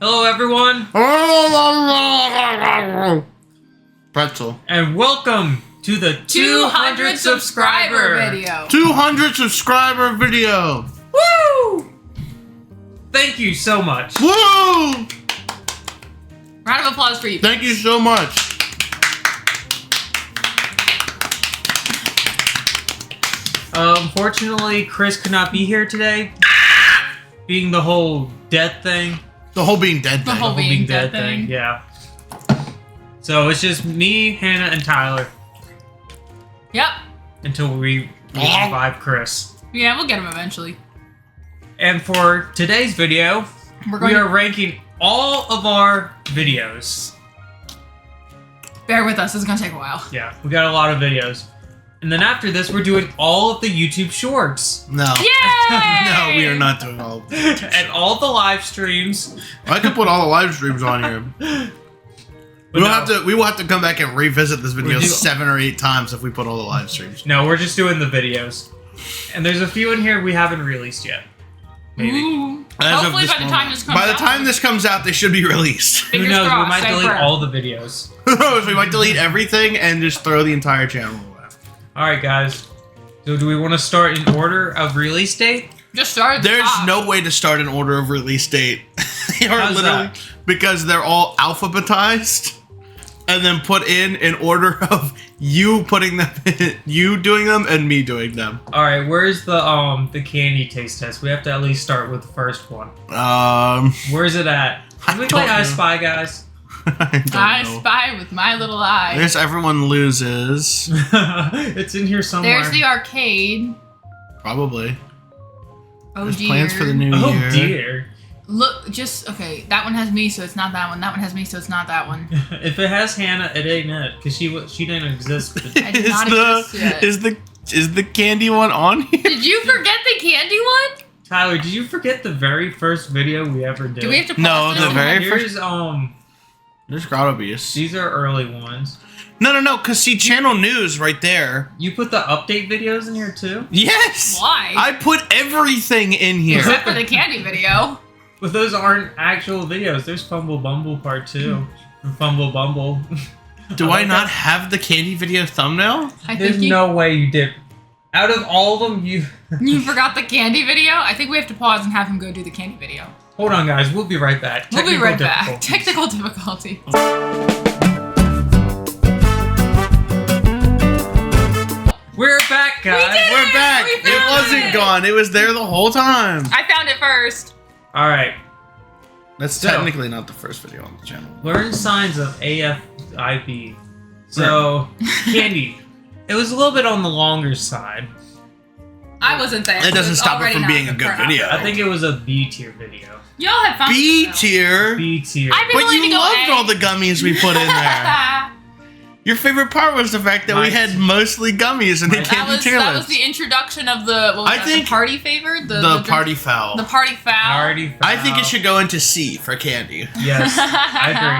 Hello, everyone. Pretzel. And welcome to the 200 subscriber video. 200 subscriber video. Woo! Thank you so much. Woo! Round of applause for you. Thank you so much. Unfortunately, Chris could not be here today. Being the whole dead thing. The whole being dead thing. The whole being dead thing. Yeah. So it's just me, Hannah, and Tyler. Yep. Until we revive Chris. Yeah, we'll get him eventually. And for today's video, we are ranking all of our videos. Bear with us, it's gonna take a while. Yeah, we got a lot of videos. And then after this, we're doing all of the YouTube shorts. No. Yay! No, we are not doing all of them. And all the live streams. I could put all the live streams on here. We will have to come back and revisit this video 7 or 8 times if we put all the live streams. No, we're just doing the videos. And there's a few in here we haven't released yet. Maybe. Ooh. Hopefully by the time this comes out. By the time this comes out, they should be released. Who knows? We might delete all the videos. Who knows? We might delete everything and just throw the entire channel away. Alright, guys. So do we want to start in order of release date? Just start at the There's top. no way to start in order of release date. They are How's literally that? because they're all alphabetized and then put in order of you putting them in, you doing them and me doing them. Alright, where's the candy taste test? We have to at least start with the first one. Where's it at? Can we play I Spy, guys? I spy with my little eye. There's everyone loses. It's in here somewhere. There's the arcade. Probably. Oh There's dear. plans for the new year. Oh dear. Look, okay. That one has me, so it's not that one. That one has me, so it's not that one. If it has Hannah, it ain't it, because she didn't exist. I did not exist yet. Is the candy one on here? Did you forget the candy one? Tyler, did you forget the very first video we ever did? Do we have to pause No, this? the very Here's, first. There's gotta be a. These are early ones. No, cause see channel news right there. You put the update videos in here too? Yes. Why? I put everything in here. Except for the candy video. But those aren't actual videos. There's Fumble Bumble Part 2. And Fumble Bumble. Do I not have the candy video thumbnail? There's no way you did. Out of all of them, you forgot the candy video? I think we have to pause and have him go do the candy video. Hold on, guys. We'll be right back. We'll be right back. Technical difficulty. We're back, guys. We're back. It wasn't gone. It was there the whole time. I found it first. All right. That's technically not the first video on the channel. Learn signs of AFIB. So, candy. It was a little bit on the longer side. I wasn't there. It doesn't stop it from being a good video. I think it was a B tier video. Y'all had fun. B tier. B tier. I've been But willing to you go loved A. all the gummies we put in there. Your favorite part was the fact that we had mostly gummies and they came in tier that was lists. the introduction of the the party favor? The party foul. The party foul. I think it should go into C for candy. Yes, I agree.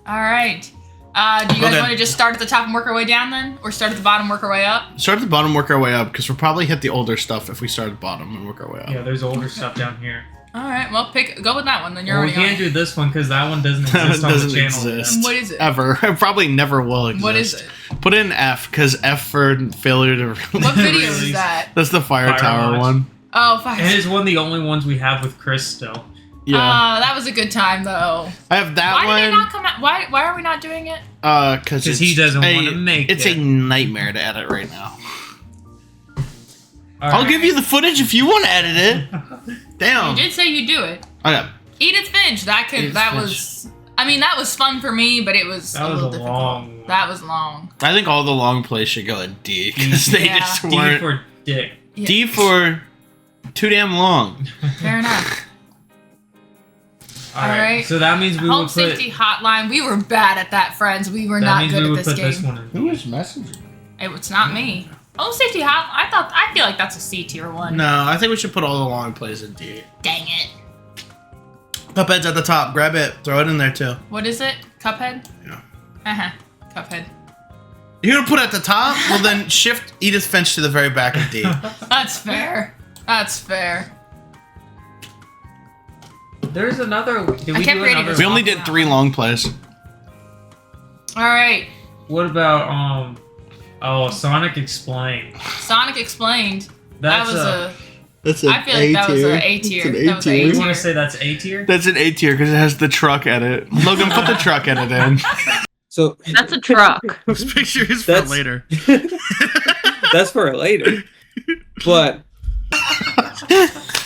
All right. Do you guys want to just start at the top and work our way down then? Or start at the bottom and work our way up? Start at the bottom, work our way up, because we'll probably hit the older stuff if we start at the bottom and work our way up. Yeah, there's older stuff down here. All right, well, go with that one. Then you're Well, we already can't do this one because that one doesn't exist on the channel. Exist What is it? Ever. It probably never will exist. What is it? Put in F, because F for failure to What video is that? That's the Fire Tower Watch. one. Oh, Fire It is one of the only ones we have with Chris still. Yeah. That was a good time, though. I have that one. Why did it not come out? Why are we not doing it? Because he doesn't want to make it's it. a nightmare to edit right now. All I'll right. give you the footage if you want to edit it. Damn. You did say you'd do it. Okay. Edith Finch. Was. I mean, that was fun for me, but it was That a was little a difficult. long. That was long. I think all the long plays should go in D because they Yeah. just D weren't. for dick. Yeah. D for too damn long. Fair enough. All right. So that means we Home would put. safety hotline. We were bad at that, friends. We were not good at this game. One in Who was messaging? It's not me. Home safety hot. I feel like that's a C tier one. No, I think we should put all the long plays in D. Dang it. Cuphead's at the top. Grab it. Throw it in there too. What is it? Cuphead? Yeah. Cuphead. You're gonna put it at the top? Well, then shift Edith Finch to the very back of D. That's fair. That's fair. there's another. Did we kept do reading another? this We only off did now. 3 long plays. All right. What about Sonic Explained? Sonic Explained. That's that was a. That's I feel like that was an A tier. That was an A You tier. want to say that's A tier? That's an A tier because it has the truck edit. Logan, put the truck edit in. So That's a truck. This picture is for That's- later. that's for later. But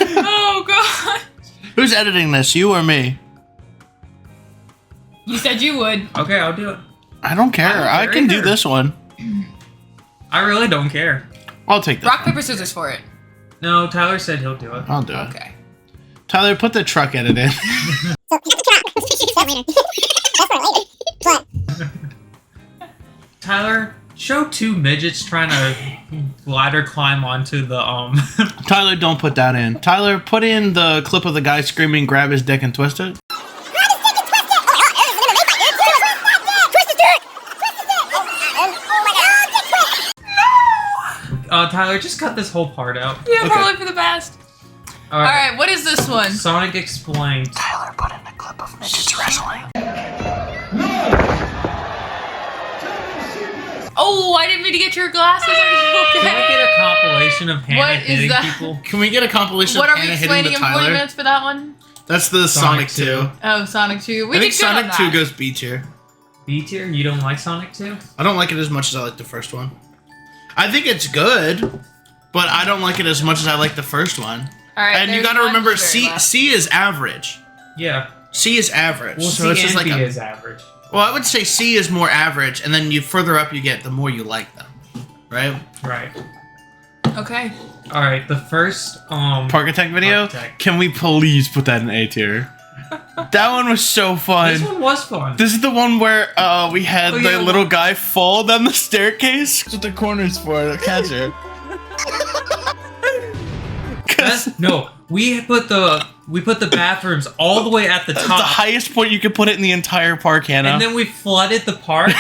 Oh god. Who's editing this? You or me? You said you would. Okay, I'll do it. I don't care. I care can do either. this one. I really don't care. I'll take this Rock one. paper scissors for it. No, Tyler said he'll do it. I'll do it. Okay. Tyler, put the truck edit in. Tyler, show 2 midgets trying to ladder climb onto the Tyler, don't put that in. Tyler, put in the clip of the guy screaming, grab his dick and twist it. Tyler, just cut this whole part out. Yeah, Okay. probably for the best. All All right, what is this one? Sonic Explained. Tyler, put in the clip of midgets wrestling. Oh, I didn't mean to get your glasses. Are you okay? Can we get a compilation of Hannah What is hitting that? people? Can we get a compilation What of are we Hannah hitting explaining the in 40 Tyler? minutes for that one? That's the Sonic 2. Oh, Sonic 2. We I think did good on Sonic that. 2 goes B tier. B tier? You don't like Sonic 2? I don't like it as much as I like the first one. I think it's good, but I don't like it as much as I like the first one. All right, And you there's gotta one remember, very C last. C is average. Yeah. C is average. Well, so C it's just and like B a, is average. well, I would say C is more average, and then you further up you get, the more you like them, right? Right. Okay. All right. The first Park Attack video. Park Attack. Can we please put that in A tier? That one was so fun. This one was fun. This is the one where we had Oh, the yeah. little guy fall down the staircase. That's what the corner's for, to catch it. No, we put the bathrooms all the way at the The top, highest point you could put it in the entire park, Hannah. and then we flooded the park,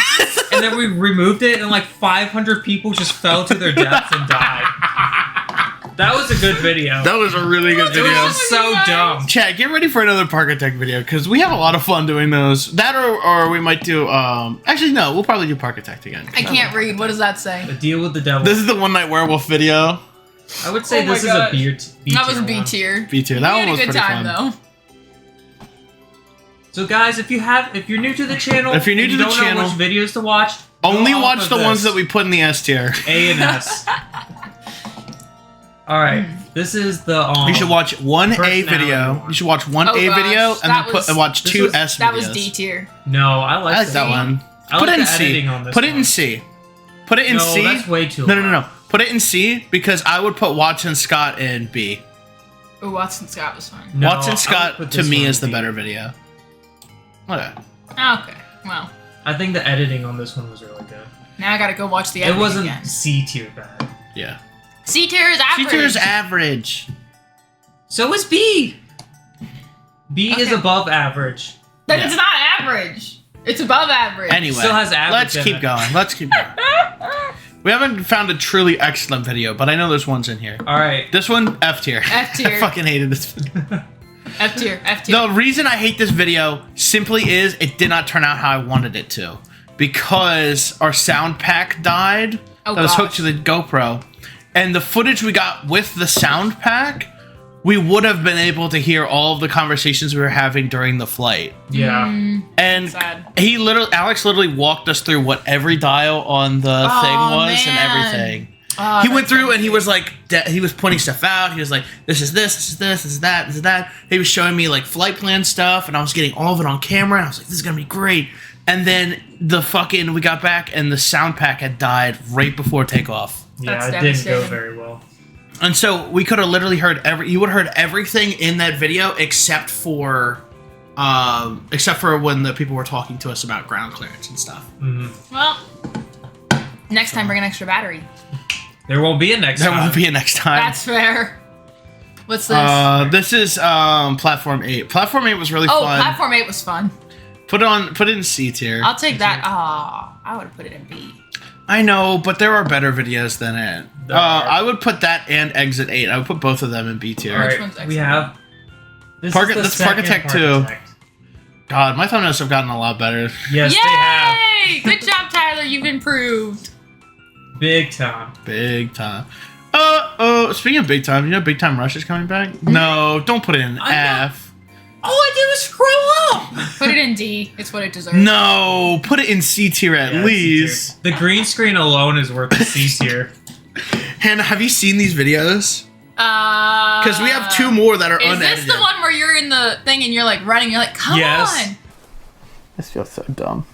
and then we removed it, and like 500 people just fell to their deaths and died. That was a good video. That was a really good It video. was just so dumb. Chat, get ready for another Park Attack video, because we have a lot of fun doing those. That or we might do, actually no, we'll probably do Park Attack again. I can't read. What does that say? A deal with the devil. This is the One Night Werewolf video. I would say Oh my this is God. a B tier. That was B tier. B tier. We That had one a was good pretty time fun. though. So guys, if you're new to the channel, If you're new and to you the don't channel, know which videos to watch, Only go off watch of the ones this. that we put in the S tier. A and S. All right, this is the. You should watch one A Personality video. one. You should watch one Oh A gosh, video and that then was- watch this 2 was- S videos. That was D tier. No, I I like like that one. I Put like it in the C. editing on this Put it one. in C. Put it in No, C. that's way too No, low. no, no, no. Put it in C because I would put Watson Scott in B. Oh, Watson Scott was fun. No, Watson I would Scott put to this me one is the in B. better video. Okay. Okay. Well, I think the editing on this one was really good. now I gotta go watch the It editing wasn't again. C tier bad. Yeah. C tier is average. C tier is average. So is B. B is Okay. above average. Then Yeah. it's not average. It's above average. Anyway, Still has average let's in keep it. going. Let's keep going. We haven't found a truly excellent video, but I know there's ones in here. All right. This one, F tier. F tier. I fucking hated this video. F tier. F tier. The reason I hate this video simply is it did not turn out how I wanted it to. Because our sound pack died Oh, that was hooked gosh. to the GoPro. And the footage we got with the sound pack, we would have been able to hear all of the conversations we were having during the flight. Yeah. And Sad. Alex literally walked us through what every dial on the thing was and everything. Oh, He went that's through and he crazy. was like, he was pointing stuff out. He was like, this is this, this is this, this is that, this is that. He was showing me like flight plan stuff, and I was getting all of it on camera. I was like, this is gonna be great. And then we got back and the sound pack had died right before takeoff. Yeah, That's it didn't go devastating. very well. And so we could have literally heard you would have heard everything in that video except for when the people were talking to us about ground clearance and stuff. Well, next time bring an extra battery. There won't be a next There time. won't be a next time. That's fair. What's this? This is Platform 8. Platform 8 was really Oh, fun. Platform 8 was fun. Put it in C tier. I'll take that. Ah, I would have put it in B. I know, but there are better videos than it. There are. I would put that and Exit 8. I would put both of them in B tier. All Which right, one's we excellent? have This Park- is the that's second Parkitect 2. Parkitect. God, my thumbnails have gotten a lot better. Yes, they have. Yay! Good job, Tyler. You've improved. Big time. Big time. Speaking of big time, you know Big Time Rush is coming back? No, don't put it in I know. F. All I did was scroll up. Put it in D. It's what it deserves. No, put it in C tier at Yeah, least. C-tier. The green screen alone is worth a C tier. Hannah, have you seen these videos? Because we have 2 more that are Is unedited. this the one where you're in the thing and you're like running? You're like, come Yes. on. This feels so dumb.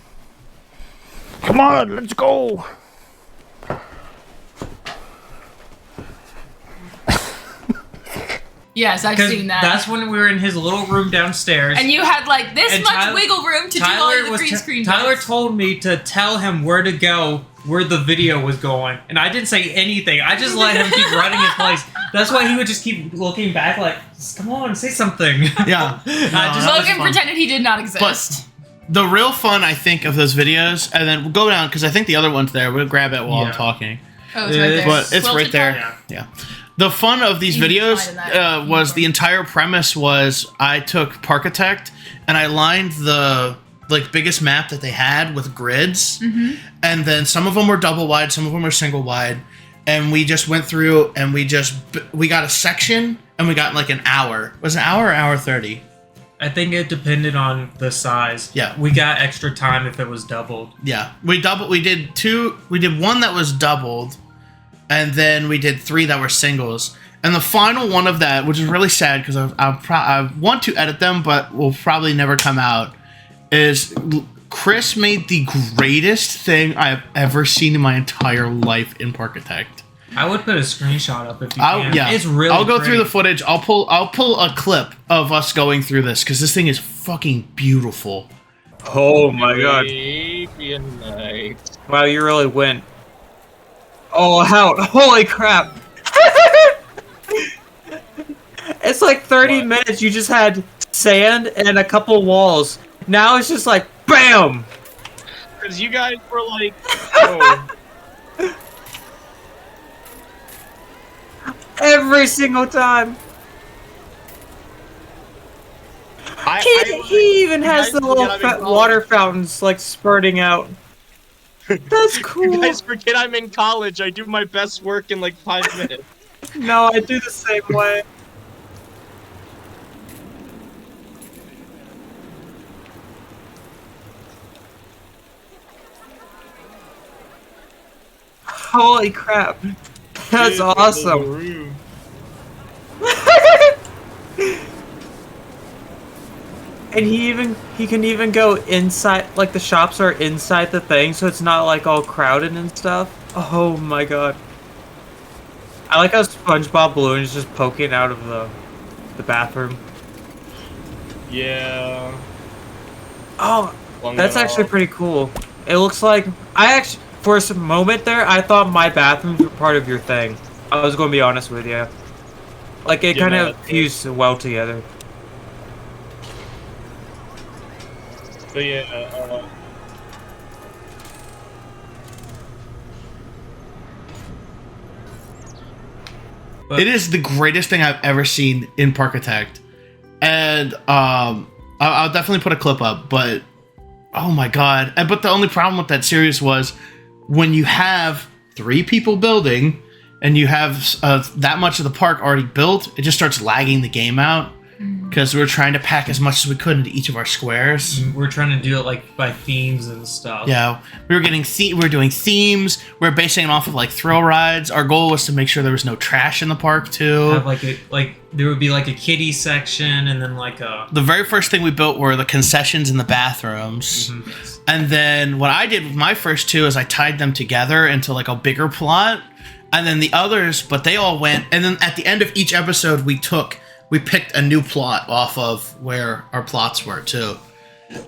Come on, let's go. Yes, I've Because seen that. that's when we were in his little room downstairs. And you had like this And much Tyler- wiggle room to do all the green screen. Tyler bits. told me to tell him where to go, where the video was going, and I didn't say anything. I just let him keep running his place. That's why he would just keep looking back, like, "Come on, say something." Yeah. I just that was Logan fun. pretended he did not exist. The real fun, I think, of those videos, and then we'll go down, because I think the other one's there. We'll grab it while I'm Yeah. talking. Oh, it's right there. But it's Quilted right there. top? Yeah. Yeah. The fun of these Easy to videos find in that was the entire premise was I took Parkitect and I lined the biggest map that they had with grids, and then some of them were double wide, some of them were single wide, and we just went through and we got a section and we got like an hour. Was it an hour or hour 30? I think it depended on the size. Yeah. We got extra time if it was doubled. Yeah, we did one that was doubled, and then we did 3 that were singles. And the final one of that, which is really sad because I want to edit them, but will probably never come out, is Chris made the greatest thing I have ever seen in my entire life in Parkitect. I would put a screenshot up if you can. Yeah, It's really I'll go great. through the footage. I'll pull a clip of us going through this because this thing is fucking beautiful. Oh my god. Arabian Night. Wow, you really went all out. Holy crap. It's like 30 What? minutes. You just had sand and a couple walls. Now it's just like BAM! Because you guys were like, oh, Every single time. I He even has guys the little forget I'm in water fountains like spurting out. That's you cool. guys forget I'm in college. I do my best work in like 5 minutes. No, I do the same way. Holy crap. That's Dude, awesome. the room. And he can even go inside, like the shops are inside the thing, so it's not like all crowded and stuff. Oh my god. I like how SpongeBob Balloon is just poking out of the bathroom. Yeah. Oh, Flung that's it actually off. pretty cool. It looks like for a moment there, I thought my bathrooms were part of your thing. I was going to be honest with you. Like it Yeah, kind no, of that's fused well together. But yeah, But It is the greatest thing I've ever seen in Parkitect, and I'll definitely put a clip up. But oh my god! But the only problem with that series was when you have 3 people building and you have that much of the park already built, it just starts lagging the game out because we were trying to pack as much as we could into each of our squares. we're trying to do it like by themes and stuff. Yeah, we were doing themes. We were basing it off of like thrill rides. Our goal was to make sure there was no trash in the park too. Have there would be like a kiddie section and then like a The very first thing we built were the concessions in the bathrooms. And then what I did with my first 2 is I tied them together into like a bigger plot. And then the others, but they all went. And then at the end of each episode, we picked a new plot off of where our plots were too.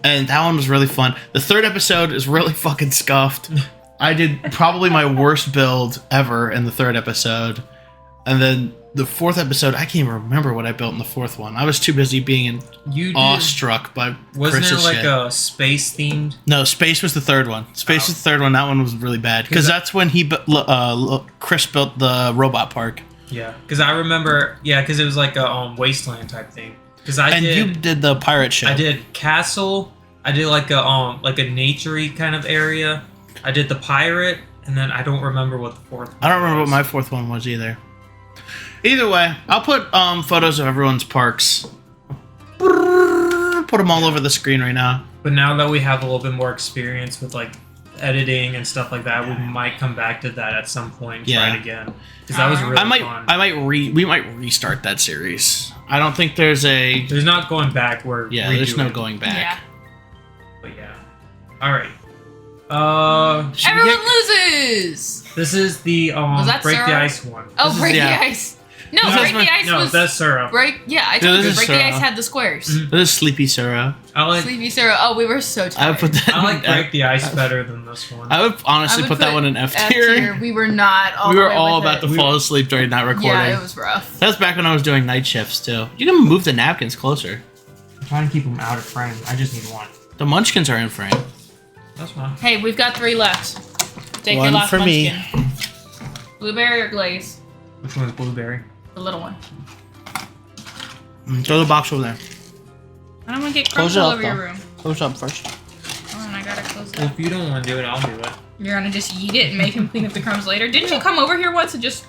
And that one was really fun. The 3rd episode is really fucking scuffed. I did probably my worst build ever in the 3rd episode. And then the 4th episode, I can't even remember what I built in the 4th one. I was too busy being you did, awestruck by wasn't Chris's there like shit. a space themed? No, Space was the 3rd one. Space was the 3rd one. That one was really bad because that's when Chris built the robot park. Yeah, because I remember. Yeah, because it was like a wasteland type thing. Because I And did. you did the pirate ship. I did castle. I did like a naturey kind of area. I did the pirate, and then I don't remember what the fourth one I don't remember was. what my fourth one was either. Either way, I'll put photos of everyone's parks. Put them all over the screen right now. But now that we have a little bit more experience with like editing and stuff like that, we might come back to that at some point and try it again. Because that was really fun. We might restart that series. I don't think there's a. There's not going back. There's no going back. Yeah. But yeah. All right. Everyone loses. This is the Was that break the syrup? ice one. Oh, This is- break yeah. the ice. No, break the ice No, was that's syrup. break. Yeah, I told you this break is the ice syrup. had the squares. Mhm. This is Sleepy Syrup. I like. Sleepy syrup. Oh, we were so I tired. would put that. I like break the ice better than this one. I would honestly I would put that one in F tier. We were not. All We the were way all with about it. to fall asleep during that recording. Yeah, it was rough. That's back when I was doing night shifts too. You can move the napkins closer. I'm trying to keep them out of frame. I just need one. The munchkins are in frame. That's fine. Hey, we've got 3 left. Take your One last for me. munchkin. Blueberry or glaze? Which one's blueberry? The little one. Throw the box over there. I don't want to get Close crumbs it all up, over your though. room. Close up first. Oh, and I gotta close it up. If you don't want to do it, I'll do it. You're gonna just eat it and make him clean up the crumbs later? Didn't you come over here once and just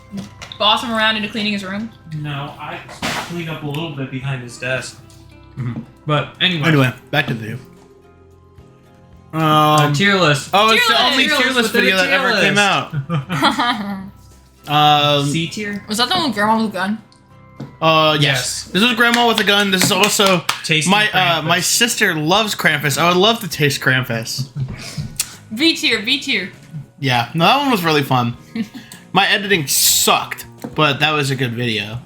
boss him around into cleaning his room? No, I cleaned up a little bit behind his desk. Mhm. But anyway. Anyway, back to the video. Tier list. Oh, it's Tier the list. only tier list within video a that tier ever list. came out. C tier? Was that the one with grandma with a gun? Yes. Yes. This is Grandma with a gun. This is also Tasting my Krampus. my sister loves Krampus. I would love to taste Krampus. B tier, B tier. Yeah, no, that one was really fun. My editing sucked, but that was a good video.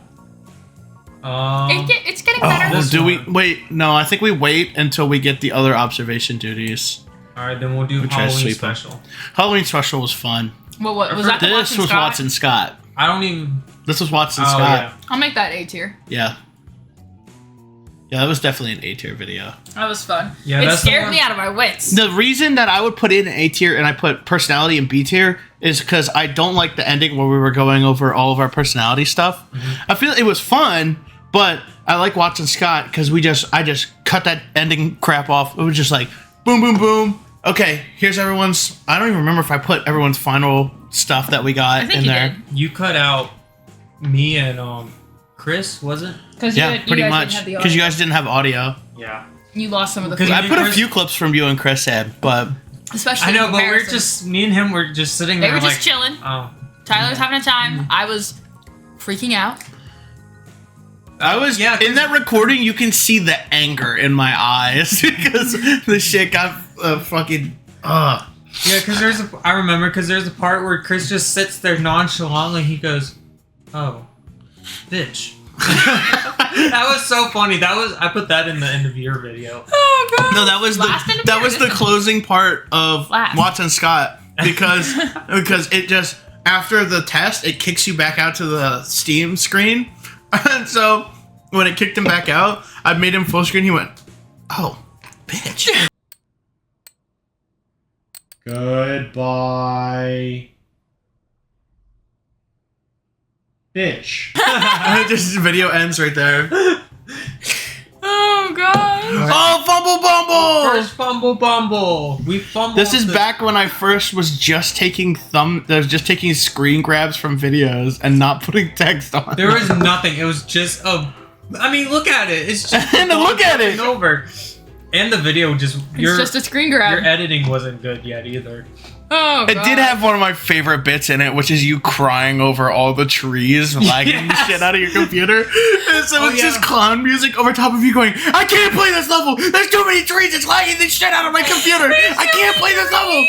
It's getting better. This do we one. wait? No, I think we wait until we get the other observation duties. Alright, then we'll do We'll try to Halloween sweep 'em. special. Halloween special was fun. What was that? The This Watson was Scott? Watson Scott. I don't even. This was Watson Oh, Scott. I'll make that A tier. Yeah. Yeah, that was definitely an A tier video. That was fun. Yeah, it that's the scared one- me out of my wits. The reason that I would put it in A tier and I put personality in B tier is because I don't like the ending where we were going over all of our personality stuff. I feel it was fun, but I like Watson Scott because I just cut that ending crap off. It was just like boom, boom, boom. Okay, here's everyone's. I don't even remember if I put everyone's final stuff that we got I think in you there. did. You cut out me and Chris, was it? Because Yeah, pretty much because you guys didn't have audio. Yeah. You lost some of the 'Cause food. I put a Chris- few clips from you and Chris in, but Especially I know, in but we're comparison. just me and him were just sitting They there were like just chilling. Oh. Tyler was having a time. I was freaking out. I was Yeah, 'cause- in that recording. You can see the anger in my eyes because the shit got fucking. Yeah, because I remember because there's a part where Chris just sits there nonchalantly. He goes, "Oh, bitch." That was so funny. I put that in the end of your video. Oh god. No, that was the closing part of Last. Watson Scott because it just after the test it kicks you back out to the Steam screen, and so when it kicked him back out, I made him full screen. He went, "Oh, bitch." Goodbye. Bitch. Just video ends right there. Oh god. Oh, fumble bumble! First fumble bumble. We fumbled. This is back when I first was just taking screen grabs from videos and not putting text on. There was nothing. It was just a. I mean, look at it. It's just. And look at it. Over. And the video just. It's just a screen grab. Your editing wasn't good yet either. Oh god. It did have one of my favorite bits in it, which is you crying over all the trees, lagging the shit out of your computer. And so it's just clown music over top of you going, "I can't play this level! There's too many trees! It's lagging the shit out of my computer! I can't play this level!"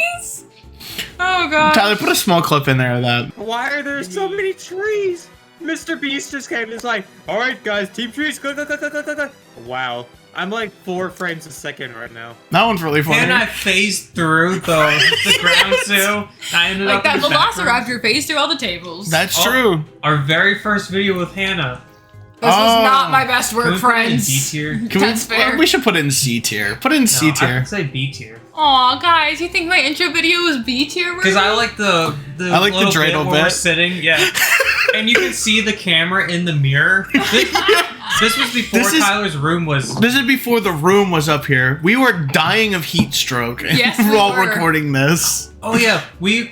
Oh god. Tyler, put a small clip in there of that. Why are there so many trees? Mr. Beast just came and is like, alright guys, team trees, go, go, go, go, go, go, go. Wow. I'm like 4 frames a second right now. That one's really funny. And I phased through the ground too. I ended Like up that in the background. Velociraptor phased through all the tables. That's Oh. true. Our very first video with Hannah. This was Oh. not my best Can work, we put it in D friends. tier? That's fair. We should put it in C tier. Put it in C No, I tier. would say B tier. Aw, guys, you think my intro video was B tier? Because I like the I like the little dreidel bit where we're bit. sitting, yeah. And you can see the camera in the mirror. This was before Tyler's room was. This is before the room was up here. We were dying of heat stroke Yes, we while were. recording this. Oh yeah, we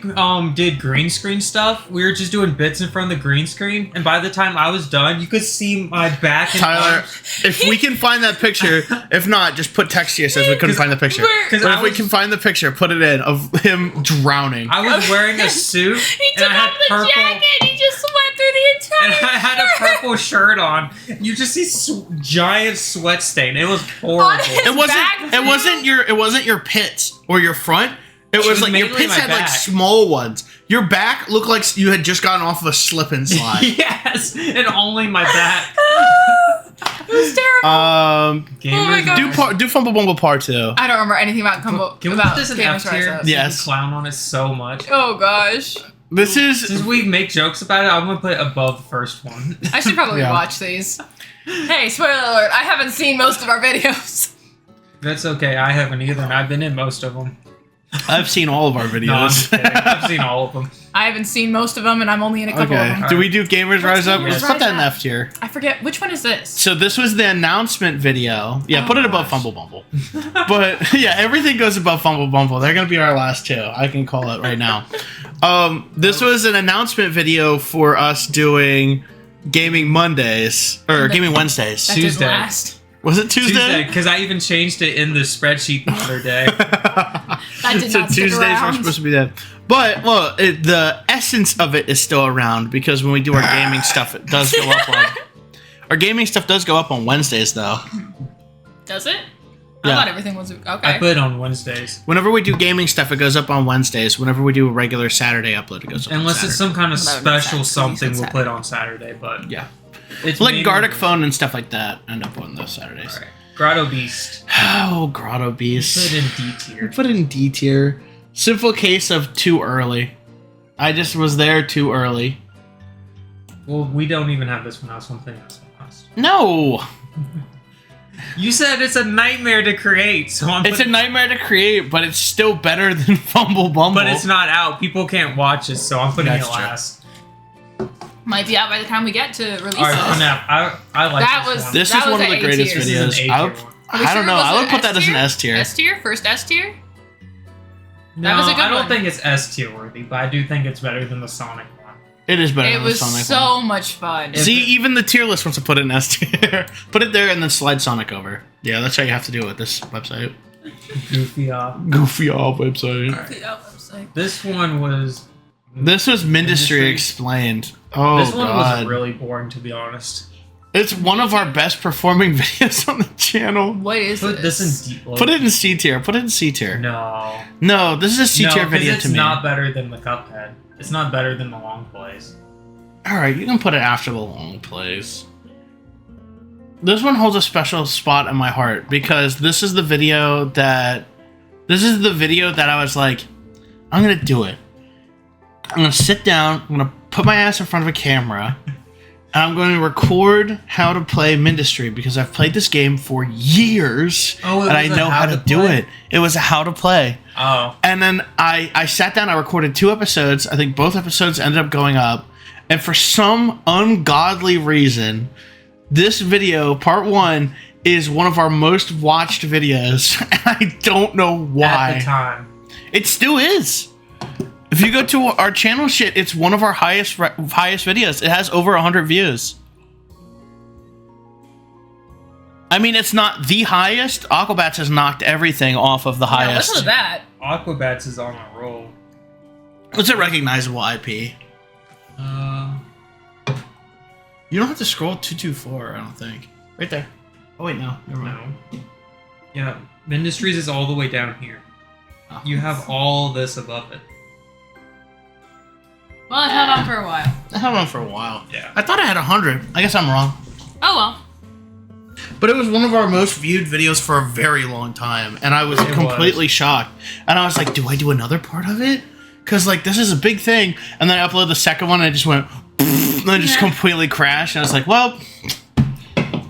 did green screen stuff. We were just doing bits in front of the green screen, and by the time I was done, you could see my back. And Tyler, arms. if we can find that picture, if not, just put text here says we couldn't find the picture. Because But if we can find the picture, put it in of him drowning. I was wearing a suit, He and took I had off the purple, jacket. He just went through the and entire. I had a purple shirt on. You just see giant sweat stain. It was horrible. On his back, It wasn't your pits or your front. It was like your mainly pits my had like back. small ones. Your back looked like you had just gotten off of a slip and slide. Yes, and only my back. It was terrible. Gamers, my God. Do Fumble Bumble Part 2. I don't remember anything about combo. Can we about put this in Gamers F tier? Rise Up. Yes. We clown on it so much. Oh gosh. This is Since we make jokes about it, I'm gonna put it above the first one. I should probably Yeah. watch these. Hey, spoiler alert! I haven't seen most of our videos. That's okay. I haven't either, and I've been in most of them. I've seen all of our No, I'm videos. just kidding. I've seen all of them. I haven't seen most of them, and I'm only in a couple of Okay. them. Do we do Gamers Rise Up? Gamers Let's put Rise that in Up? F tier. I forget which one is this. So this was the announcement video. Yeah, Oh, put it above gosh. Fumble Bumble. But yeah, everything goes above Fumble Bumble. They're gonna be our last two. I can call it right now. This was an announcement video for us doing Gaming Mondays or Gaming Wednesdays. That did Tuesday. last. Was it Tuesday? Because I even changed it in the spreadsheet the other day. That did So not stick Tuesdays around. are supposed to be that. But well, the essence of it is still around because when we do our gaming stuff, it does go up on. Our gaming stuff does go up on Wednesdays though. Does it? Yeah. I thought everything was okay. I put it on Wednesdays. Whenever we do gaming stuff, it goes up on Wednesdays. Whenever we do a regular Saturday upload, it goes up. Unless on it's Saturday. some kind of Well, that would make special sense, 'cause you something said we'll put on Saturday, but Yeah. it's Like mainly- Gardic Phone and stuff like that end up on those Saturdays. Alright. Grotto Beast. Oh, Grotto Put Beast. it in D tier. Put it in D tier. Simple case of too early. I just was there too early. Well, we don't even have this one out, so I'm thinking that's last. No! You said it's a nightmare to create, so I'm It's a putting, nightmare to create, but it's still better than Fumble Bumble. but it's not out. People can't watch it, so I'm putting That's it true. last. Might be out by the time we get to release Alright, this. for now. I like That this was- one. This That is was one of an the A greatest tier. This is an videos. A I would, tier one. Are we I sure don't it know. was I would an put that as an S S tier. S tier? First S tier? No, was a good I don't one. think it's S tier worthy, but I do think it's better than the Sonic one. It is better It than was the Sonic so one. much fun. See, even the tier list wants to put it in S tier. Put it there and then slide Sonic over. Yeah, that's how you have to do it with this website. Goofy off. Goofy off website. This one was. This was Ministry Ministry. Explained. Oh, This one God. was really boring, to be honest. It's one of our best performing videos on the channel. What is Put this? this in deep. Put it in C tier. Put it in C tier. No. No, this is a C tier no, video it's to me. not better than the Cuphead. It's not better than the long plays. Alright, you can put it after the long plays. This one holds a special spot in my heart because this is the video that I was like, I'm gonna do it. I'm gonna sit down, I'm gonna put my ass in front of a camera, and I'm going to record how to play Ministry because I've played this game for years Oh, it and I was a know how how to to do play? it. It was a how to play. Oh. And then I sat down, I recorded 2 episodes. I think both episodes ended up going up. And for some ungodly reason, this video, part 1, is one of our most watched videos. And I don't know why. At the time. It still is. If you go to our channel shit, it's one of our highest videos. It has over 100 views. I mean, it's not the highest. Aquabats has knocked everything off of the Yeah, highest. listen to that. Aquabats is on a roll. It's a recognizable IP. You don't have to scroll 224, I don't think. Right there. Oh wait, no. Never mind. No. Yeah, Ministries is all the way down here. Oh. You have all this above it. Well, it held on for a while. I had one for a while. Yeah. I thought I had 100. I guess I'm wrong. Oh well. But it was one of our most viewed videos for a very long time, and I was It completely shocked. And I was like, do I do another part of it? Because, like, this is a big thing. And then I uploaded the second one, and I just went, and then just completely crashed. And I was like, well,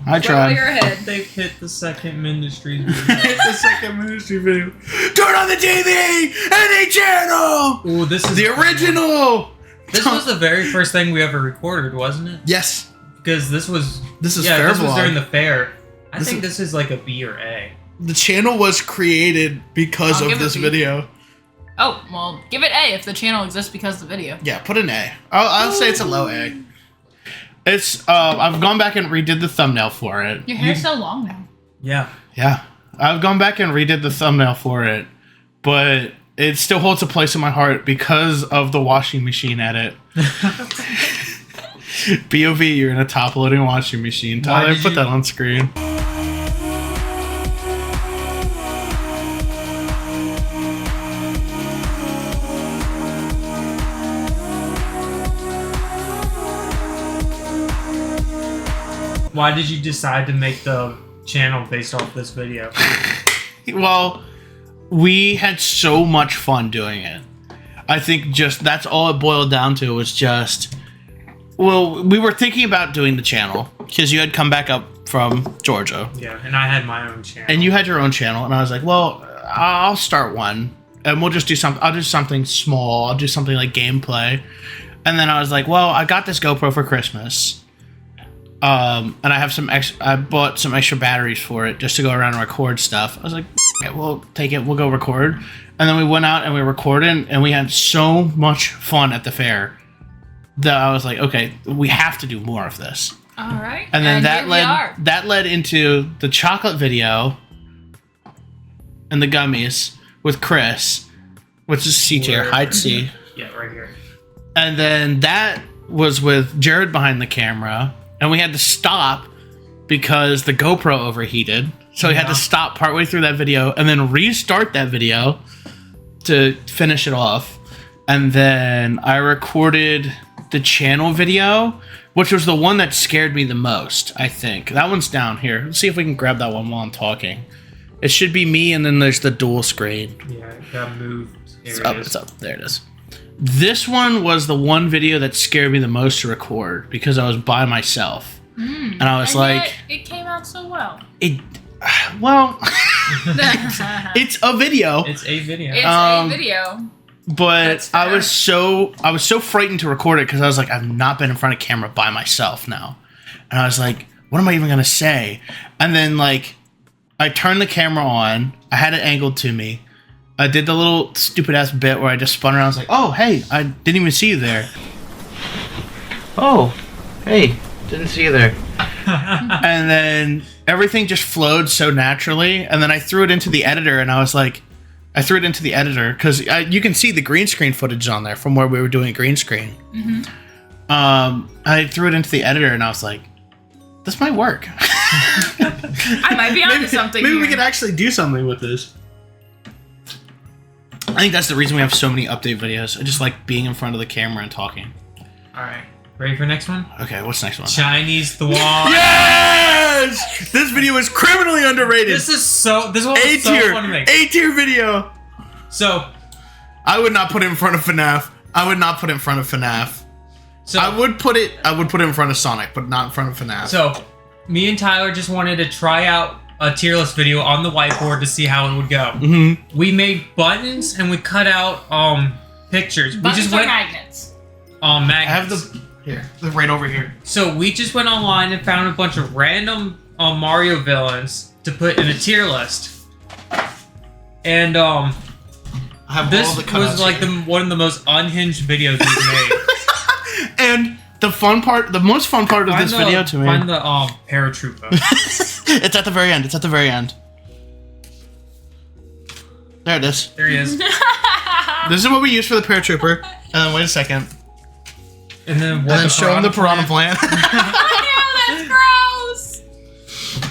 I tried. You're ahead. They've hit the second Ministries. The second Ministry video. Turn on the TV! Any channel! Ooh, this is The original! This was the very first thing we ever recorded, wasn't it? Yes. because this is fair this was vlog. during the fair. I This think is- this is like a B or A. The channel was created because I'll of give it this B. video. Oh, well, give it A if the channel exists because of the video. Yeah, put an A. I'll say it's a low A. It's I've gone back and redid the thumbnail for it. Your hair's so long now. Yeah. Yeah, I've gone back and redid the thumbnail for it, but it still holds a place in my heart because of the washing machine edit. BOV, you're in a top-loading washing machine. Why Tyler, did put you- that on screen. Why did you decide to make the channel based off this video? Well, we had so much fun doing it. I think just that's all it boiled down to was just, well, we were thinking about doing the channel because you had come back up from Georgia Yeah, and I had my own channel. and you had your own channel, and I was like, well, I'll start one and we'll just do something. I'll do something small. I'll do something like gameplay. And then I was like, well, I got this GoPro for Christmas. And I have I bought some extra batteries for it just to go around and record stuff. I was like, okay, we'll take it, we'll go record. And then we went out and we recorded, and we had so much fun at the fair that I was like, okay, we have to do more of this. All right. And then here we are. that led into the chocolate video and the gummies with Chris, which is C tier, Where- hide C. Yeah, right here. And then that was with Jared behind the camera, and we had to stop because the GoPro overheated. So we had to stop partway through that video and then restart that video to finish it off. And then I recorded the channel video, which was the one that scared me the most, I think. That one's down here. Let's see if we can grab that one while I'm talking. It should be me, and then there's the dual screen. Yeah, it got moved. Here It's it up, is. it's up. There it is. This one was the one video that scared me the most to record because I was by myself. And I was And like, yet, it came out so well. well, it's it's a video, It's a video. a video. but That's I fair. was so frightened to record it because I was like, I've not been in front of camera by myself now. And I was like, what am I even going to say? And then like, I turned the camera on. I had it angled to me. I did the little stupid ass bit where I just spun around. I was like, oh, hey, I didn't even see you there. Oh, hey, didn't see you there. And then everything just flowed so naturally. And then I threw it into the editor, and I was like, I threw it into the editor because you can see the green screen footage on there from where we were doing green screen. I threw it into the editor, and I was like, this might work. I might be onto something Maybe here. we could actually do something with this. I think that's the reason we have so many update videos. I just like being in front of the camera and talking. All right, ready for next one? Okay, what's next one? Chinese Thwon. Yes! This video is criminally underrated. This one was A so tier, fun to make. A tier video. So, I would not put it in front of FNAF. I would not put it in front of FNAF. so I would put it in front of Sonic, but not in front of FNAF. So, me and Tyler just wanted to try out a tier list video on the whiteboard to see how it would go. Mm-hmm. We made buttons and we cut out pictures. Buttons we just or went magnets. I magnets. have they're right over here. So we just went online and found a bunch of random Mario villains to put in a tier list. And I have this all the cutouts was like here. one of the most unhinged videos we've made. And the most fun part of this video to me. Find the paratrooper. It's at the very end. It's at the very end. There it is. There he is. This is what we use for the paratrooper. Wait a second. And then what? And then show him the piranha plant. I know, that's gross.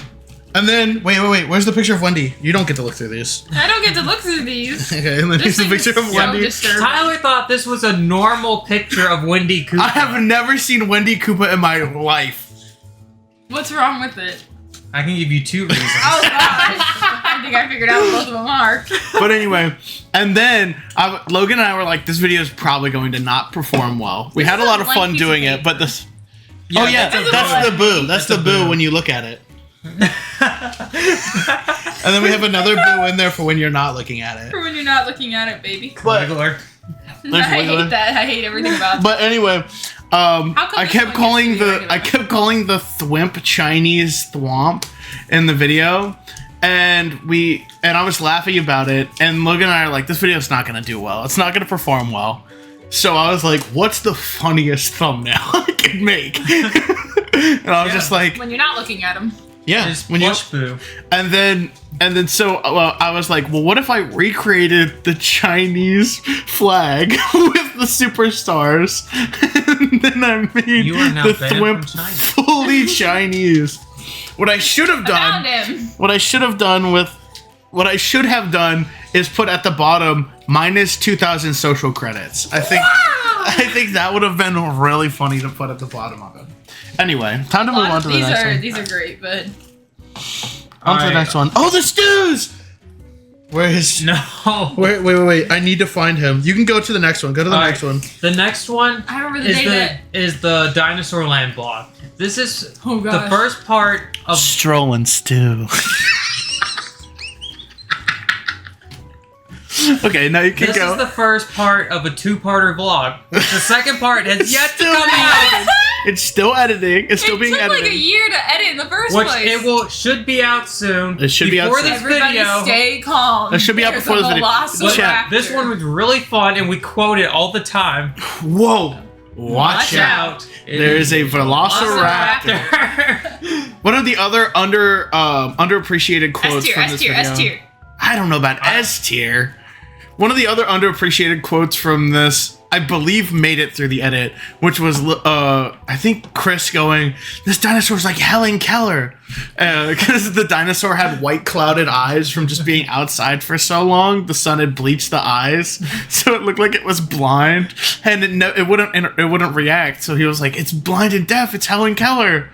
And then wait. Where's the picture of Wendy? You don't get to look through these. I don't get to look through these. Okay, and then here's This the thing picture is of so Wendy. disturbing. Tyler thought this was a normal picture of Wendy Cooper. I have never seen Wendy Koopa in my life. What's wrong with it? I can give you 2 reasons. Oh gosh. I think I figured out what both of them are. But anyway, and then Logan and I were like, this video is probably going to not perform well. We had a lot of fun doing it, but this. Yeah, Oh yeah, that's the boo. That's the boo boo. when you look at it. And then we have another boo in there for when you're not looking at it. For when you're not looking at it, baby. But Wiggler. There's I Wiggler. hate that. I hate everything about it. But anyway, come I this kept one calling used to be the regular? I kept calling the thwimp Chinese thwomp in the video, and I was laughing about it, and Logan and I are like, this video's not gonna do well. It's not gonna perform well. So I was like, what's the funniest thumbnail I can make? And I was just like, When you're not looking at them. yeah, Just when you push boo. and then so I was like, well, what if I recreated the Chinese flag with the superstars, and then I made You are now the banned thwimp from China. fully Chinese. What I should have Found done, him. what I should have done is put at the bottom -2,000 social credits. I think that would have been really funny to put at the bottom of it. Anyway, time to move on to the next one. These are great, but On to the Alright. next one. Oh, the stews! Where is... No. Wait. I need to find him. You can go to the next one. Go to the Alright. next one. The next one I remember the is day that. is the Dinosaur Land vlog. This is Oh the gosh. Oh. first part of Strolling stew. Okay, now you can This go. is the first part of a two-parter vlog. The second part has yet to Still come being out, edited. It's still editing. It's still It being took edited. like a year to edit in the first which place. should be out soon. It should be out before soon. this Everybody video. stay calm. It should be out There's before a this video. velociraptor. Chat. This one was really fun, and we quote it all the time. Whoa! Watch out! There is a velociraptor. One of the other underappreciated quotes S tier, from S this tier, video. S tier. I don't know about S tier. One of the other underappreciated quotes from this, I believe, made it through the edit, which was, I think, Chris going, "This dinosaur's like Helen Keller," because the dinosaur had white clouded eyes from just being outside for so long. The sun had bleached the eyes, so it looked like it was blind, and it wouldn't react. So he was like, "It's blind and deaf. It's Helen Keller."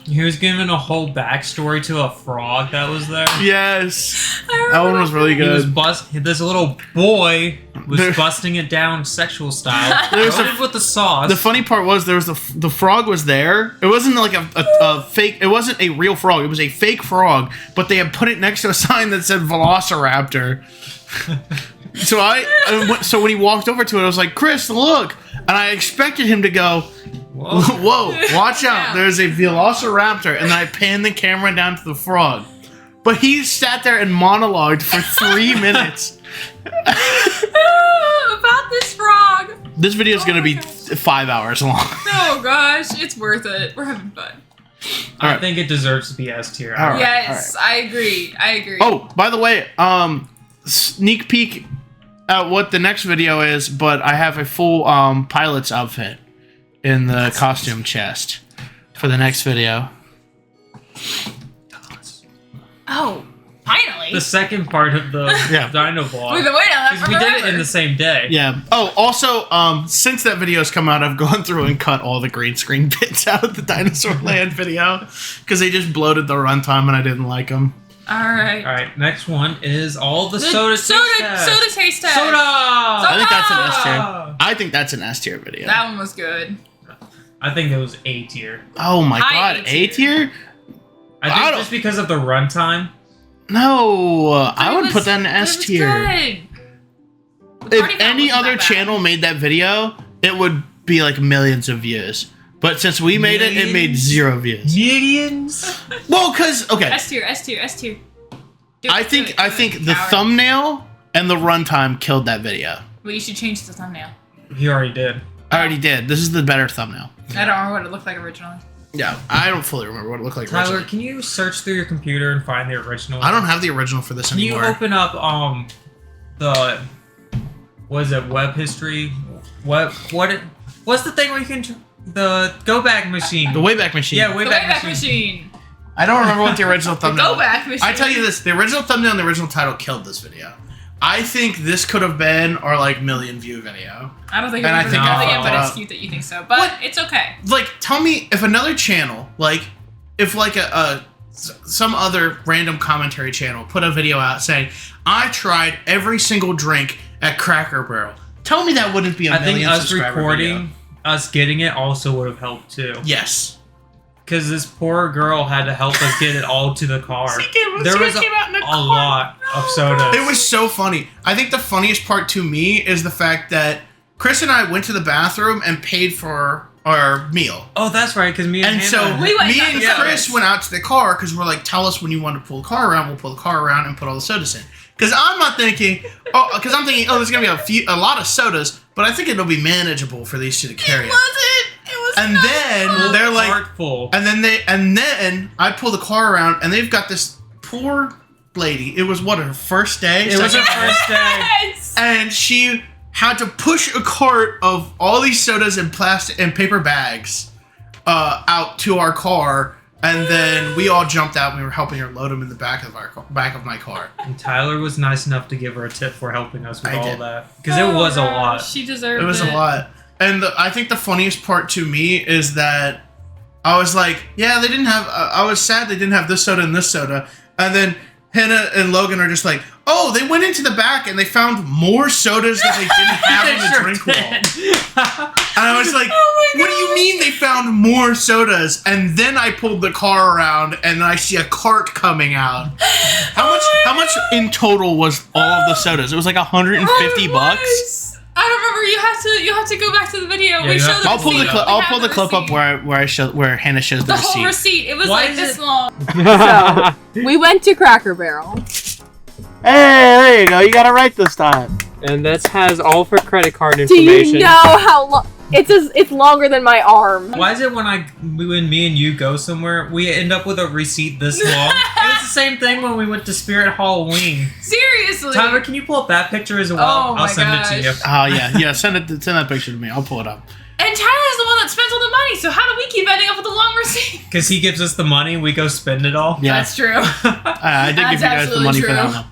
He was giving a whole backstory to a frog that was there. Yes, that one was really He was good. this little boy was There- busting it down sexual style. There's Loaded with the sauce. The funny part was there was the frog was there. It wasn't like a fake. It wasn't a real frog. It was a fake frog, but they had put it next to a sign that said Velociraptor. So when he walked over to it, I was like, "Chris, look!" And I expected him to go, Whoa. "Whoa, watch out! Yeah. There's a Velociraptor!" And then I panned the camera down to the frog. But he sat there and monologued for 3 minutes. About this frog. This video is Oh gonna my be gosh. 5 hours long. Oh gosh, it's worth it. We're having fun. I Alright. think it deserves to be S tier. Alright. Yes, I agree. I agree. Oh, by the way, sneak peek at what the next video is, but I have a full pilot's outfit in the costume chest for the next video. Oh, finally. The second part of the Yeah. Dino We've vlog. been waiting on that Because for we did it forever. in the same day. Yeah. Oh, also, since that video's come out, I've gone through and cut all the green screen bits out of the Dinosaur Land video because they just bloated the runtime and I didn't like them. All right. Alright, next one is all the The soda taste test. soda taste test. Soda! I think that's an S tier. Ah! I think that's an S tier video. That one was good. I think it was A tier. Oh my High god, A A tier? I I think don't- just because of the runtime. No, I It would was- put that in it S was tier. good. The If party foul any wasn't other that bad. channel made that video, it would be like millions of views. But since we made it, it made Millions? 0 views. Millions? Well, because okay, S tier, S tier, S tier. Do it, I do think it, do I it, think the coward. thumbnail and the runtime killed that video. Well, you should change the thumbnail. He already did. I already did. This is the better thumbnail. I don't remember what it looked like originally. Yeah, I don't fully remember what it looked like. Tyler, originally. can you search through your computer and find the original? I don't have the original for this Can you anymore. open up the what is it, web history? What's the thing where you can the go back machine? The Wayback Machine. Yeah, The Wayback Wayback Machine. Machine. I don't remember what the original The thumbnail. Go Back Machine. I tell you this: the original thumbnail and the original title killed this video. I think this could have been our like million view video. I don't think And I it was think I million, fucked but it it's up. cute that you think so. But What? it's okay. Like, tell me if another channel, like, if like some other random commentary channel put a video out saying, "I tried every single drink at Cracker Barrel." Tell me that wouldn't be a I think million us subscriber recording, video. us getting it also would have helped too. Yes. Because this poor girl had to help us get it all to the car. There she was came out in a a car. lot of sodas. It was so funny. I think the funniest part to me is the fact that Chris and I went to the bathroom and paid for our meal. Oh, that's right, because me and And Hannah, so We went me down and the Chris sodas. went out to the car because we're like, tell us when you want to pull the car around. We'll pull the car around and put all the sodas in. Because I'm not thinking, oh, there's gonna be a lot of sodas, but I think it'll be manageable for these two to carry. It wasn't. It was And not then fun. they're like, Artful. and then I pull the car around, and they've got this poor lady. It was her first day. It was her second day? first day. Yes. And she had to push a cart of all these sodas in plastic and paper bags out to our car, and then we all jumped out and we were helping her load them in the back of my car. And Tyler was nice enough to give her a tip for helping us with I all did. that. Because it was a lot. She deserved it. It was a lot. And I think the funniest part to me is that I was like, yeah, they didn't have, I was sad they didn't have this soda and this soda. And then Hannah and Logan are just like, oh, they went into the back and they found more sodas that they didn't have in the drink wall. And I was like, what do you mean they found more sodas? And then I pulled the car around and I see a cart coming out. How much in total was all of the sodas? It was like 150 bucks. I don't remember. You have to go back to the video. Yeah, we you showed have the to I'll pull the receipt. clip. We I'll have pull the clip up receipt. where Hannah shows the The whole receipt. receipt. It was Why like is this it- long. So, we went to Cracker Barrel. Hey, there you go. You got it right this time. And this has all of her credit card Do information. you know how long? It's longer than my arm. Why is it when me and you go somewhere, we end up with a receipt this long? It was the same thing when we went to Spirit Halloween. Seriously. Tyler, can you pull up that picture as well? Oh I'll my send it to you. gosh. Oh yeah. Send that picture to me. I'll pull it up. And Tyler's the one that spends all the money. So how do we keep ending up with a long receipt? Because he gives us the money, we go spend it all. Yeah, That's true. I did give you That's guys the absolutely money for true. that one.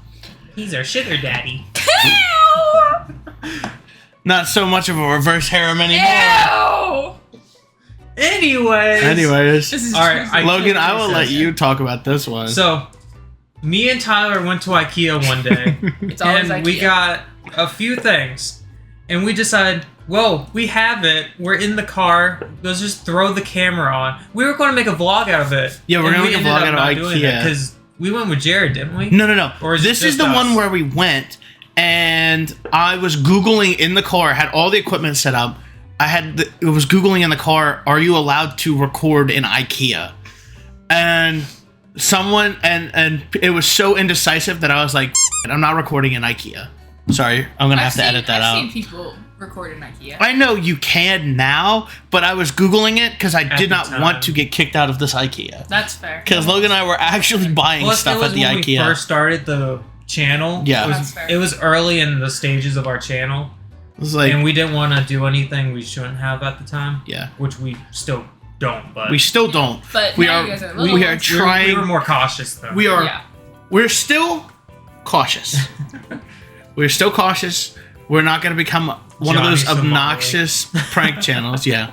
He's our sugar daddy. Ew. Not so much of a reverse harem anymore. Ew. Anyways, This is All right, crazy. Logan, I will let you talk about this one. So, me and Tyler went to IKEA one day, It's always and IKEA. we got a few things, and we decided, well, we have it. We're in the car. Let's just throw the camera on. We were going to make a vlog out of it. Yeah, we're and gonna we make a ended vlog up out of not doing IKEA. because we went with Jared, didn't we? No. Or is it This is just the us? one where we went, and I was Googling in the car, had all the equipment set up. I was Googling in the car, are you allowed to record in IKEA? And someone, and it was so indecisive that I was like, I'm not recording in IKEA. Sorry, I'm going to have to edit that I've out. seen people record in IKEA. I know you can now, but I was Googling it because I At did the not time. want to get kicked out of this IKEA. That's fair. Because Logan and I were actually buying Plus, stuff it was at the when we IKEA. first started the channel. Yeah. That's fair. It was early in the stages of our channel, It was like, and we didn't want to do anything we shouldn't have at the time. yeah. Which we still don't, but We still don't. But We now are- you guys are we little. are trying. We were more cautious though. We are. Yeah. We're still cautious. We're still cautious. We're not going to become one of those Johnny Somali. obnoxious prank channels. Yeah.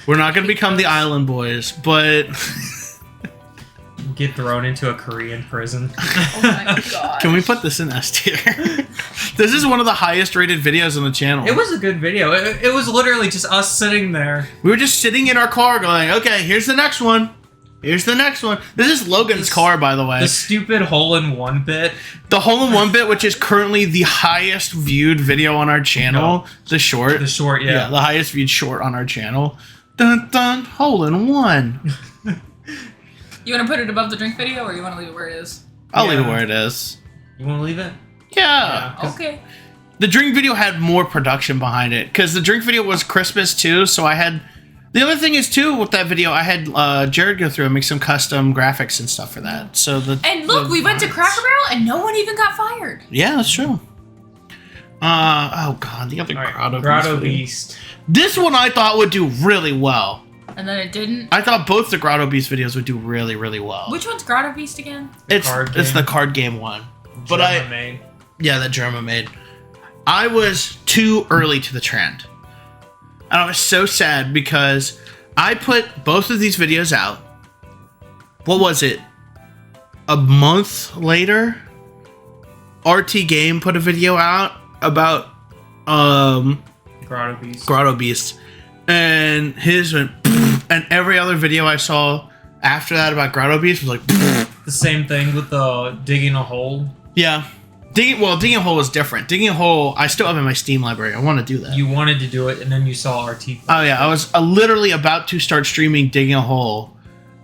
We're not going to become the Island Boys, but get thrown into a Korean prison. Oh my god. can we put this in S tier? This is one of the highest rated videos on the channel. It was a good video. It was literally just us sitting there. We were just sitting in our car going, okay, here's the next one. Here's the next one. This is Logan's car, by the way. The stupid hole-in-one bit. The hole-in-one bit, which is currently the highest viewed video on our channel. The short. The short, yeah. The highest viewed short on our channel. Dun dun, hole-in-one. You want to put it above the drink video, or you want to leave it where it is? I'll leave it Yeah. where it is. You want to leave it? Yeah. Okay. The drink video had more production behind it. Because the drink video was Christmas, too, so I had... The other thing is, too, with that video, I had Jared go through and make some custom graphics and stuff for that. So the And look, we went to Cracker Barrel, and no one even got fired. Yeah, that's true. Oh god, the other All right, Grotto, Grotto Beast video. Beast. This one I thought would do really well. And then it didn't. I thought both the Grotto Beast videos would do really, really well. Which one's Grotto Beast again? It's card it's game. the card game one. But Gemma made. yeah, that Germa made. I was too early to the trend. And I was so sad because I put both of these videos out. What was it? A month later, RT Game put a video out about Grotto Beast. Grotto Beast, and his went, and every other video I saw after that about Grotto Beast was like, The same thing with the digging a hole. yeah, Digging a hole is different. Digging a hole, I still have in my Steam library. I want to do that. You wanted to do it, and then you saw RT. Oh yeah, I was literally about to start streaming Digging a Hole,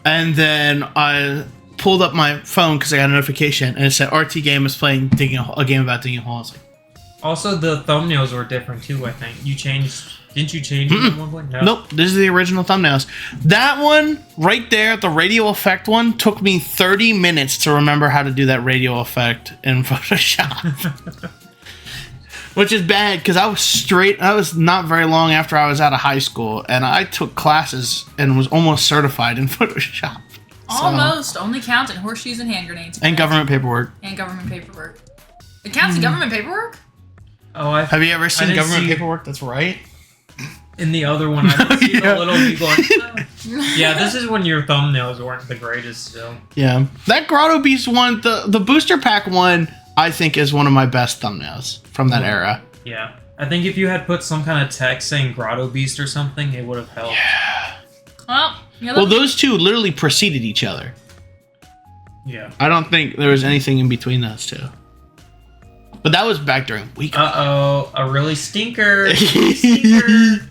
and then I pulled up my phone because I got a notification, and it said RT Game is playing a game about digging a hole. I was like, Also, the thumbnails were different too. I think you changed. Didn't you change it at one point? No. nope, this is the original thumbnails. That one right there, the radio effect one, took me 30 minutes to remember how to do that radio effect in Photoshop. Which is bad because I was not very long after I was out of high school, and I took classes and was almost certified in Photoshop. Almost. Only counts in horseshoes and hand grenades. And government paperwork. And government paperwork. It counts in government paperwork? Oh, have you ever seen didn't government see- paperwork? That's right. In the other one, I didn't see Yeah. the little people. Yeah, this is when your thumbnails weren't the greatest still. Yeah, that Grotto Beast one, the booster pack one, I think is one of my best thumbnails from that era. Yeah. I think if you had put some kind of text saying Grotto Beast or something, it would have helped. Well, yeah, Well, those two literally preceded each other. Yeah. I don't think there was anything in between those two. But that was back during week. Uh-oh, a really stinker. Stinker.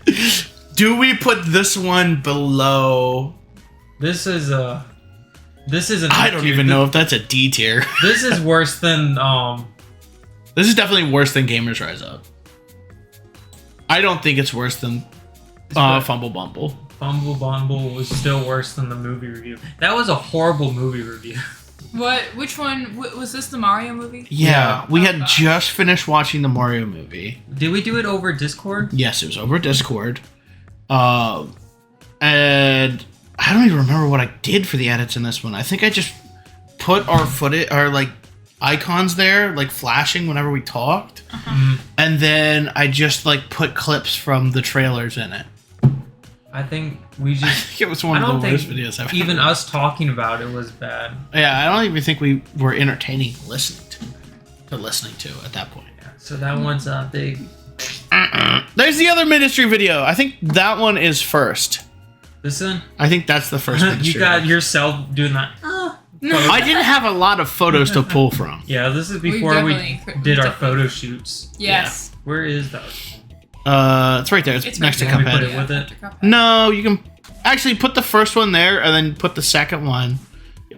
Do we put this one below? This is an I don't even know if that's a D tier. This is worse than This is definitely worse than Gamers Rise Up. I don't think it's worse than Fumble Bumble. Fumble Bumble was still worse than the movie review. That was a horrible movie review. What? Which one? Was this the Mario movie? Yeah, we had just finished watching the Mario movie. Did we do it over Discord? Yes, it was over Discord. And I don't even remember what I did for the edits in this one. I think I just put our icons there, like flashing whenever we talked. And then I just put clips from the trailers in it. I think we just... It was one I of don't the worst think videos I've even ever. us talking about it was bad. Yeah, I don't even think we were entertaining listening to at that point. So that one's big. There's the other ministry video. I think that one is first. This one? I think that's the first ministry. You got yourself doing that. I didn't have a lot of photos to pull from. Yeah, this is before we definitely- did our definitely- photo shoots. Yes. Where is that? It's right there. It's next to right there. Cuphead. Put it with it? No, you can actually put the first one there and then put the second one.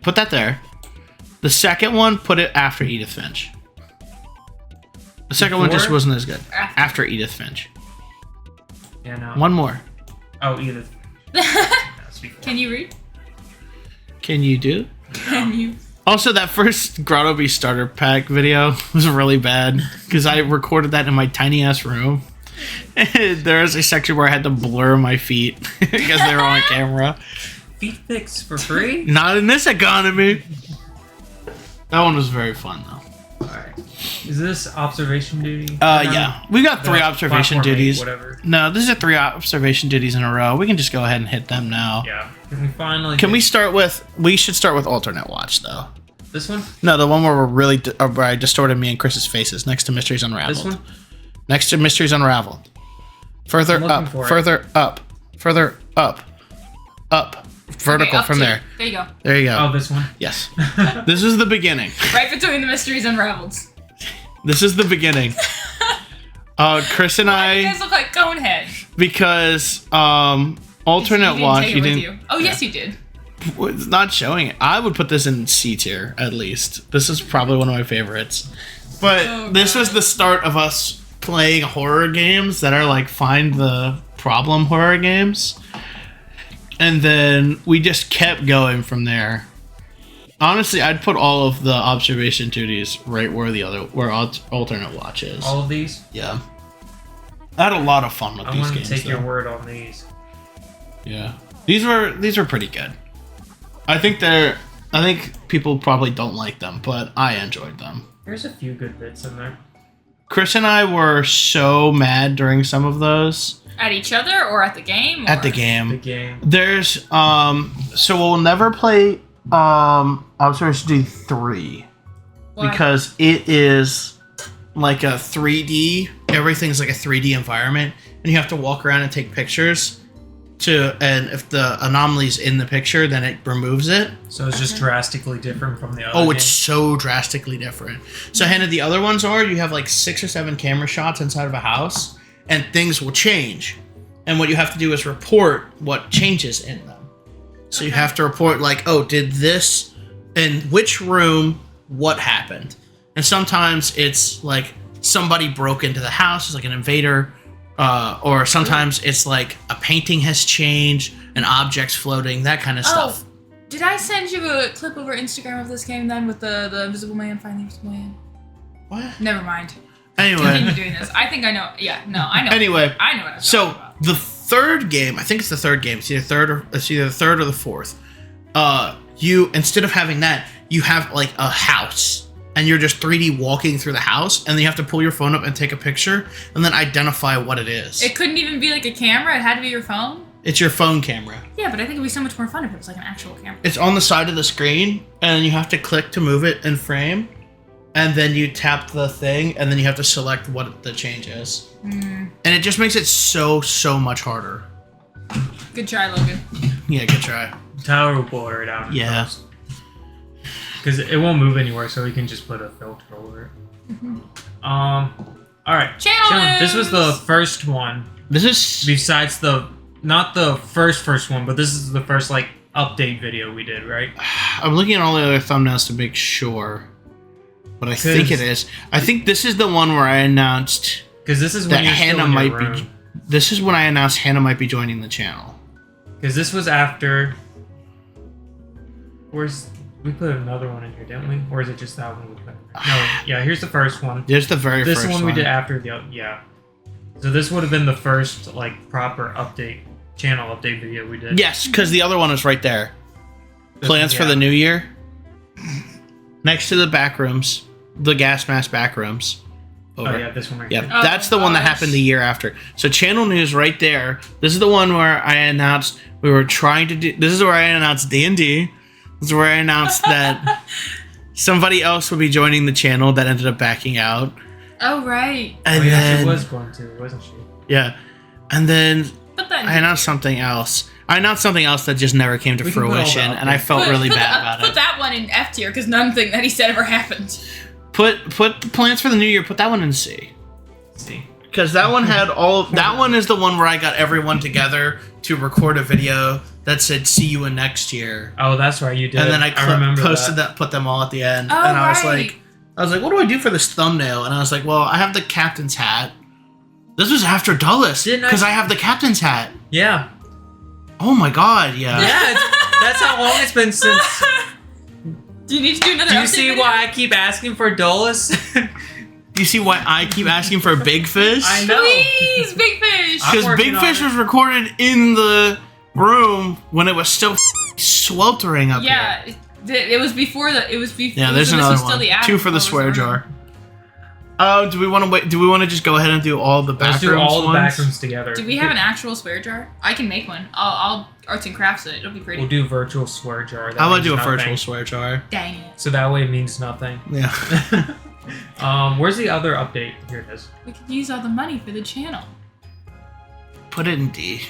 Put that there. The second one, put it after Edith Finch. The second one just Before? wasn't as good. After. After Edith Finch. Yeah, no. One more. Oh, Edith. That's before. Can you read? Can you do? Can you? Also, that first Grotto Beast starter pack video was really bad because I recorded that in my tiny ass room. And there was a section where I had to blur my feet because they were on camera. Feet pics for free? Not in this economy. That one was very fun though. Alright. Is this observation duty? Yeah. We got 3 observation Platform 8, duties. Whatever. No, these are 3 observation duties in a row. We can just go ahead and hit them now. Yeah. Can we finally... Can we start with... We should start with alternate watch though. This one? No, the one where we're really... where I distorted me and Chris's faces next to Mysteries Unraveled. This one? Next to Mysteries Unraveled. Further I'm looking up. for it. Further up. Further up. Up. Vertical Okay, up from to- there. There you go. There you go. Oh, this one? Yes. This is the beginning. Right between the mysteries unraveled. This is the beginning. Chris and Why do you I... guys look like Conehead? Because alternate You didn't watch... take it You with didn't... you. Oh, yes, you did. It's not showing it. I would put this in C tier, at least. This is probably one of my favorites. But Oh, this God. was the start of us playing horror games that are find the problem horror games. And then we just kept going from there. Honestly, I'd put all of the observation duties right where alternate watch is. All of these? Yeah. I had a lot of fun with I these want to games. take though. your word on these. Yeah. These were pretty good. I think people probably don't like them, but I enjoyed them. There's a few good bits in there. Chris and I were so mad during some of those At each other or at the game? Or? at the The game. game. There's so we'll never play Observation Duty 3 Why? because it is like a 3D. Everything's like a 3D environment, and you have to walk around and take pictures. and if the anomaly's in the picture, then it removes it. So it's just drastically different from the other. Oh, it's so drastically different. So Hannah, the other ones are you have like 6 or 7 camera shots inside of a house, and things will change. And what you have to do is report what changes in them. So you have to report like, oh, did this in which room? What happened? And sometimes it's like somebody broke into the house, it's like an invader. Or sometimes it's like a painting has changed, an object's floating, that kind of stuff. Did I send you a clip over Instagram of this game then with the Invisible Man, Find the Invisible Man? What? Never mind. Anyway. Continue doing this. I think I know. Yeah, no, I know. Anyway. I know what I'm So talking about. the third game, I think it's the third game. It's either the third or the fourth. You instead of having that, you have like a house. And you're just 3D walking through the house, and then you have to pull your phone up and take a picture, and then identify what it is. It couldn't even be like a camera. It had to be your phone. It's your phone camera. Yeah, but I think it'd be so much more fun if it was like an actual camera. It's on the side of the screen, and you have to click to move it in frame, and then you tap the thing, and then you have to select what the change is. And it just makes it so much harder. Good try, Logan. Yeah, good try. Tyler will blur it out. Yeah. Because it won't move anywhere, so we can just put a filter over it. All right. Channel This was the first one. This is Besides not the first one, but this is the first like update video we did, right? I'm looking at all the other thumbnails to make sure, but I think it is. I think this is the one where I announced because this is when that you're Hannah still in might your room. be. This is when I announced Hannah might be joining the channel. Because this was after. We put another one in here, didn't we? Or is it just that one we put? No, yeah. Here's the first one. There's the very This first one we did after the yeah. So this would have been the first like proper channel update video we did. Yes, because the other one is right there. Plans for the new year. Next to the back rooms, the gas mask back rooms. Over. Oh yeah, this one right Yep, here. Oh, that's the one that happened the year after. So channel news right there. This is the one where I announced we were trying to do. This is where I announced D&D. This is where I announced that somebody else would be joining the channel that ended up backing out. Oh, right. And yeah, then, she was going to, wasn't she? Yeah. And then Put that in I announced something else. I announced something else that just never came to We can put all fruition, that and I felt really bad about Put it. that one in F tier because nothing that he said ever happened. Put the plans for the new year. Put that one in C. See. Because that one had all. That one is the one where I got everyone together to record a video that said "See you in next year," Oh, that's right, you did. and then I remember posted that, put them all at the end, Oh, and I was right. like, what do I do for this thumbnail? And I was like, well, I have the captain's hat. This was after Dulles Didn't I- because I have the captain's hat. Yeah. Oh my god, yeah. Yeah, that's how long it's been since. Do you need to do another Do you update see video? why I keep asking for Dulles? You see why I keep asking for Big Fish? I know. Please, Big Fish! I'm Because working Big on Fish it. was recorded in the room when it was still sweltering up here. Yeah, it was before the. It was before. Yeah, there's so this another was still one. the attic 2 for the while it was swear running. jar. Oh, do we want to wait? Do we want to just go ahead and do all the Let's backrooms do all the ones? backrooms together. Do we have an actual swear jar? I can make one. I'll arts and crafts it. It'll be pretty. We'll do virtual swear jar. That How about means do a nothing. virtual swear jar? Dang it. So that way it means nothing. Yeah. Where's the other update? Here it is. We could use all the money for the channel. Put it in D.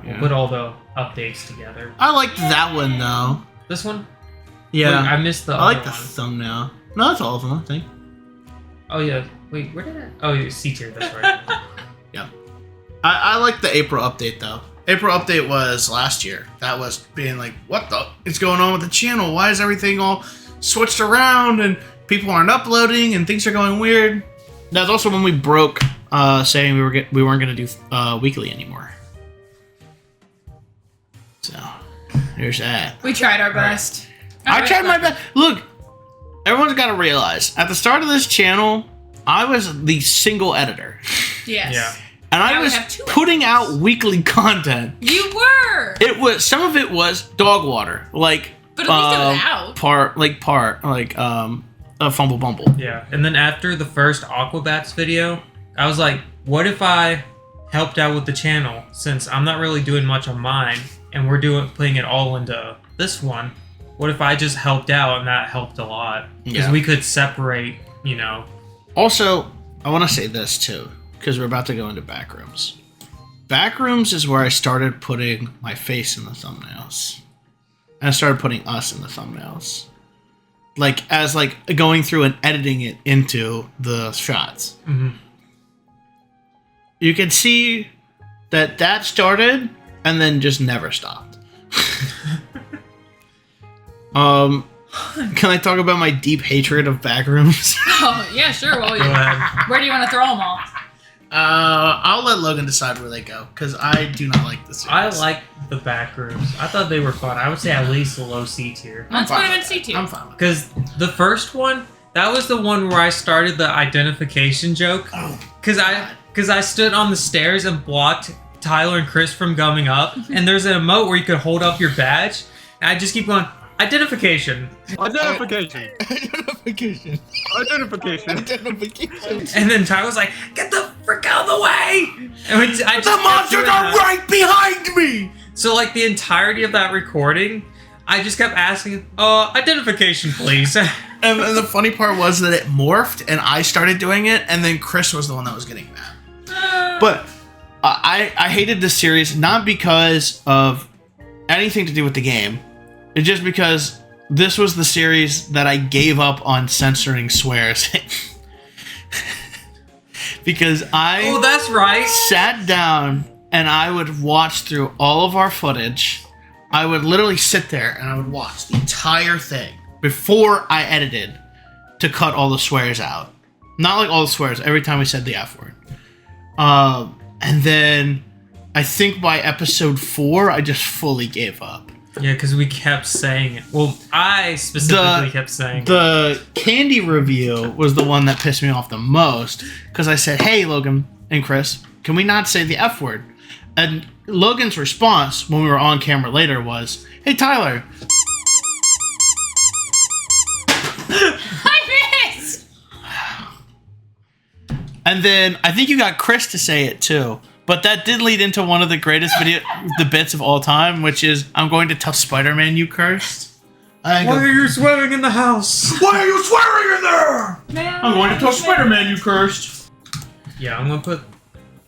We'll put all the updates together. I liked that one though. This one? Yeah. Wait, I missed the I like other the one. thumbnail. No, that's all of them, I think. Oh yeah. Wait, where did I? Oh, yeah, C tier. That's right. Yeah. I like the April update though. April update was last year. That was being like, what the is going on with the channel? Why is everything all switched around and people aren't uploading and things are going weird? That's also when we broke saying we weren't gonna do weekly anymore. So there's that. We tried our best. I tried my best. Look, everyone's got to realize at the start of this channel, I was the single editor, Yes. Yeah. and Now I we was have 2 putting out weekly content. You were. It was some of it was dog water, like But at least it was out. a Fumble Bumble. Yeah. And then after the first Aquabats video, I was like, what if I helped out with the channel since I'm not really doing much on mine and we're putting it all into this one? What if I just helped out and that helped a lot? Because Yeah. we could separate, you know. Also, I want to say this too, because we're about to go into backrooms. Backrooms is where I started putting my face in the thumbnails. And I started putting us in the thumbnails. Like, as, like, going through and editing it into the shots. Mm-hmm. You can see that started and then just never stopped. Can I talk about my deep hatred of Backrooms? Oh, yeah, sure. Well, Go ahead. where do you want to throw them all? I'll let Logan decide where they go, because I do not like this I series. like the back rooms. I thought they were fun. I would say at least a low C tier. Let's put fine them in with C tier. I'm fine with Because the first one, that was the one where I started the identification joke. Oh, Because I stood on the stairs and blocked Tyler and Chris from coming up. And there's an emote where you could hold up your badge. And I just keep going, identification. Identification. Identification. Identification. Identification. And then Tyler was like, get the frick out of the way! And I just The kept monsters doing are that. right behind me! So like the entirety of that recording, I just kept asking, identification please. And the funny part was that it morphed, and I started doing it, and then Chris was the one that was getting mad. But I hated this series not because of anything to do with the game. It's just because this was the series that I gave up on censoring swears. Because I Oh, that's right. sat down and I would watch through all of our footage. I would literally sit there and I would watch the entire thing before I edited to cut all the swears out. Not like all the swears, every time we said the F word. And then I think by episode 4, I just fully gave up. Yeah, because we kept saying it. Well, I specifically kept saying it. The candy review was the one that pissed me off the most because I said, hey, Logan and Chris, can we not say the F word? And Logan's response when we were on camera later was, hey, Tyler. I missed! And then I think you got Chris to say it too. But that did lead into one of the greatest the bits of all time, which is, I'm going to tell Spider-Man you cursed. I Why go, are you swearing in the house? why are you swearing in there? I'm going to tell Spider-Man you cursed. Yeah, I'm gonna put.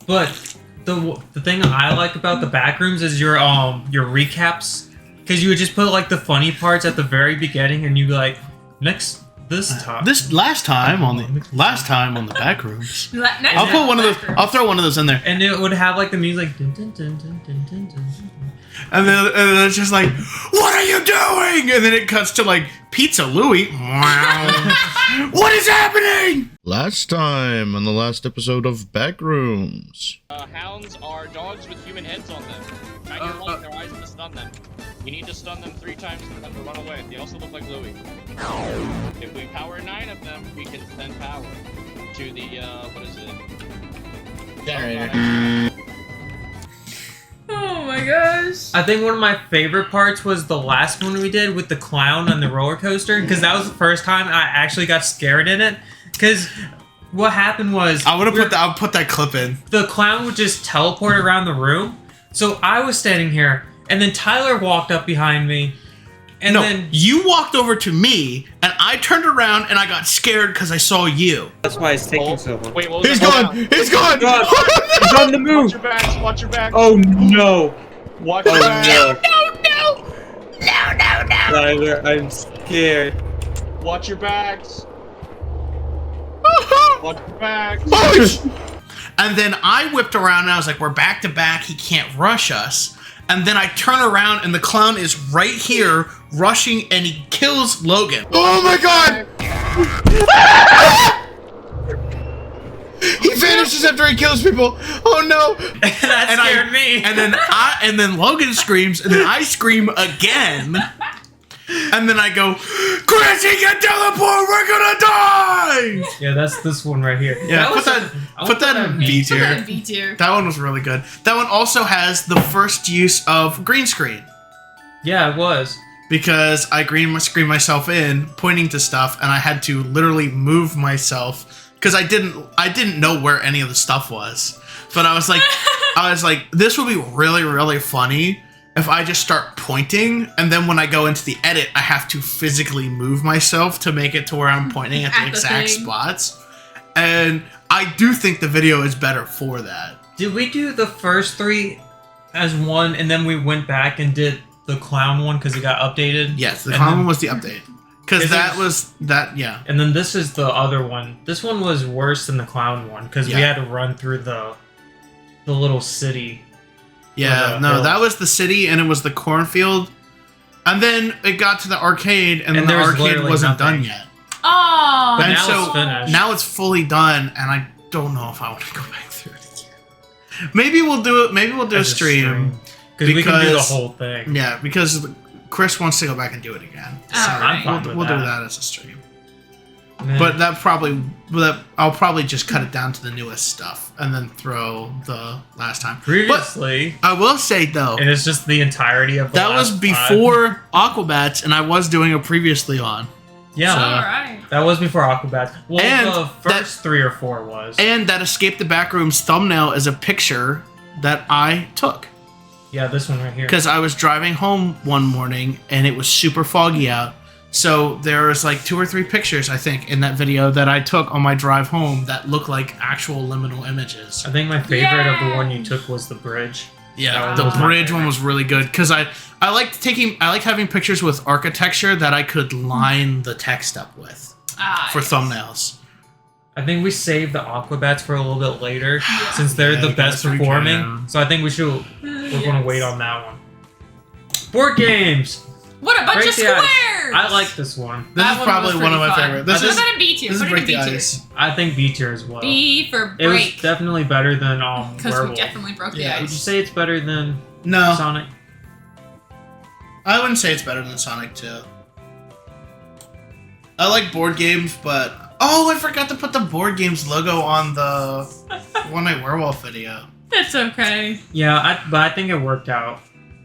But the thing I like about the backrooms is your recaps, because you would just put like the funny parts at the very beginning, and you be like, this time. This last time on the Backrooms. Next I'll put time, one of those. backroom. I'll throw one of those in there, And it would have like the music. Dun, dun, dun, dun, dun, dun, dun. and then it's just like, "What are you doing?" And then it cuts to like Pizza Louie. What is happening? Last time on the last episode of Backrooms. Hounds are dogs with human heads on them. Shine your light in their eyes to stun them. You need to stun them 3 times for them to run away. They also look like Louis. If we power 9 of them, we can send power to the, what is it? Generator. Oh my gosh. I think one of my favorite parts was the last one we did with the clown on the roller coaster, because that was the first time I actually got scared in it. Because what happened was I'll put that clip in. the clown would just teleport around the room. So I was standing here, and then Tyler walked up behind me, and then you walked over to me, and I turned around and I got scared because I saw you. That's why it's taking so long. Wait, what was He's that? gone. He's gone. God, he's on the Watch move. your backs, watch your backs. Oh no. Watch your backs. Tyler, I'm scared. Watch your backs. Watch your backs. And then I whipped around and I was like, we're back to back. He can't rush us. And then I turn around and the clown is right here rushing and he kills Logan. Oh my god! He vanishes after he kills people. Oh no! that scared me. And then Logan screams and then I scream again. And then I go, Chris, he can teleport. We're gonna die. Yeah, that's this one right here. Yeah, put that in B Put that in tier. B tier. That one was really good. That one also has the first use of green screen Yeah, it was. because I green screen myself in, pointing to stuff, and I had to literally move myself because I didn't know where any of the stuff was. But I was like, this would be really, really funny if I just start pointing, and then when I go into the edit, I have to physically move myself to make it to where I'm pointing at the At the exact thing. spots. And I do think the video is better for that. Did we do the first 3 as one, and then we went back and did the clown one because it got updated? Yes, the And clown then- one was the update. Because Is that it- was that, yeah. And then this is the other one. This one was worse than the clown one because we Yeah. had to run through the little city. Yeah, the no, hills. that was the city, and it was the cornfield. And then it got to the arcade, and, And the there's arcade literally wasn't nothing. done yet. Oh. But And now so it's finished. now it's fully done, and I don't know if I want to go back through it again. Maybe we'll do it. Maybe we'll do a As stream. because we can do the because- whole thing. Yeah, because Chris wants to go back and do it again. So Alright. I'm fine we'll with do that. that as a stream. Man. But I'll probably just cut it down to the newest stuff and then throw the last time. previously, But I will say though, and it's just the entirety of the that was last before Aquabats, and I was doing a previously on. 5. Yeah, So- All right. that was before Aquabats. Well, And the first 3 or 4 was. And that Escape the Backrooms thumbnail is a picture that I took. Yeah, this one right here. Because I was driving home one morning and it was super foggy out. So there was like 2 or 3 pictures, I think, in that video that I took on my drive home that look like actual liminal images. I think my favorite of the Yay! one you took was the bridge. Yeah, That the was my bridge one favorite. was really good because I like having pictures with architecture that I could line the text up with for Yes. thumbnails. I think we saved the Aquabats for a little bit later since they're Yeah, the I best guess we performing. can. So I think we're going to wait on that one. Board games. What a bunch Break of the ice. squares! I like this one. This That is one probably was one of my pretty fun. favorite. This Put is that in B tier. this is Put it in Break B the tier. Ice. I think B tier as well. B for It was break. definitely better than Because we Werewolf. definitely broke the Yeah. Would you ice. say it's better than No, Sonic? I wouldn't say it's better than Sonic 2. I like board games, but I forgot to put the board games logo on the One Night Werewolf video. It's okay. Yeah, but I think it worked out.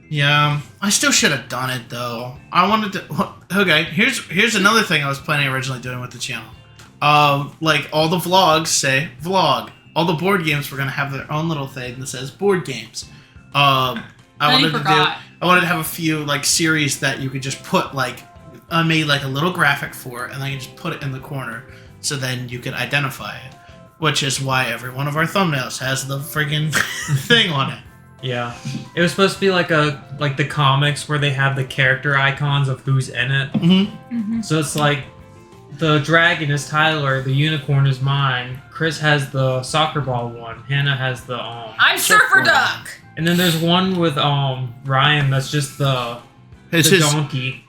Yeah, I still should have done it though. I wanted to. Okay, here's another thing I was planning originally doing with the channel. Like all the vlogs say vlog. All the board games were gonna have their own little thing that says board games. I wanted to have a few like series that you could just put like I made like a little graphic for, and then you just put it in the corner, so then you could identify it. Which is why every one of our thumbnails has the friggin' thing on it. Yeah, it was supposed to be like the comics where they have the character icons of who's in it. Mm-hmm. So it's like the dragon is Tyler, the unicorn is mine. Chris has the soccer ball one. Hannah has the I'm Surfer Duck. and then there's one with Ryan that's just the It's the his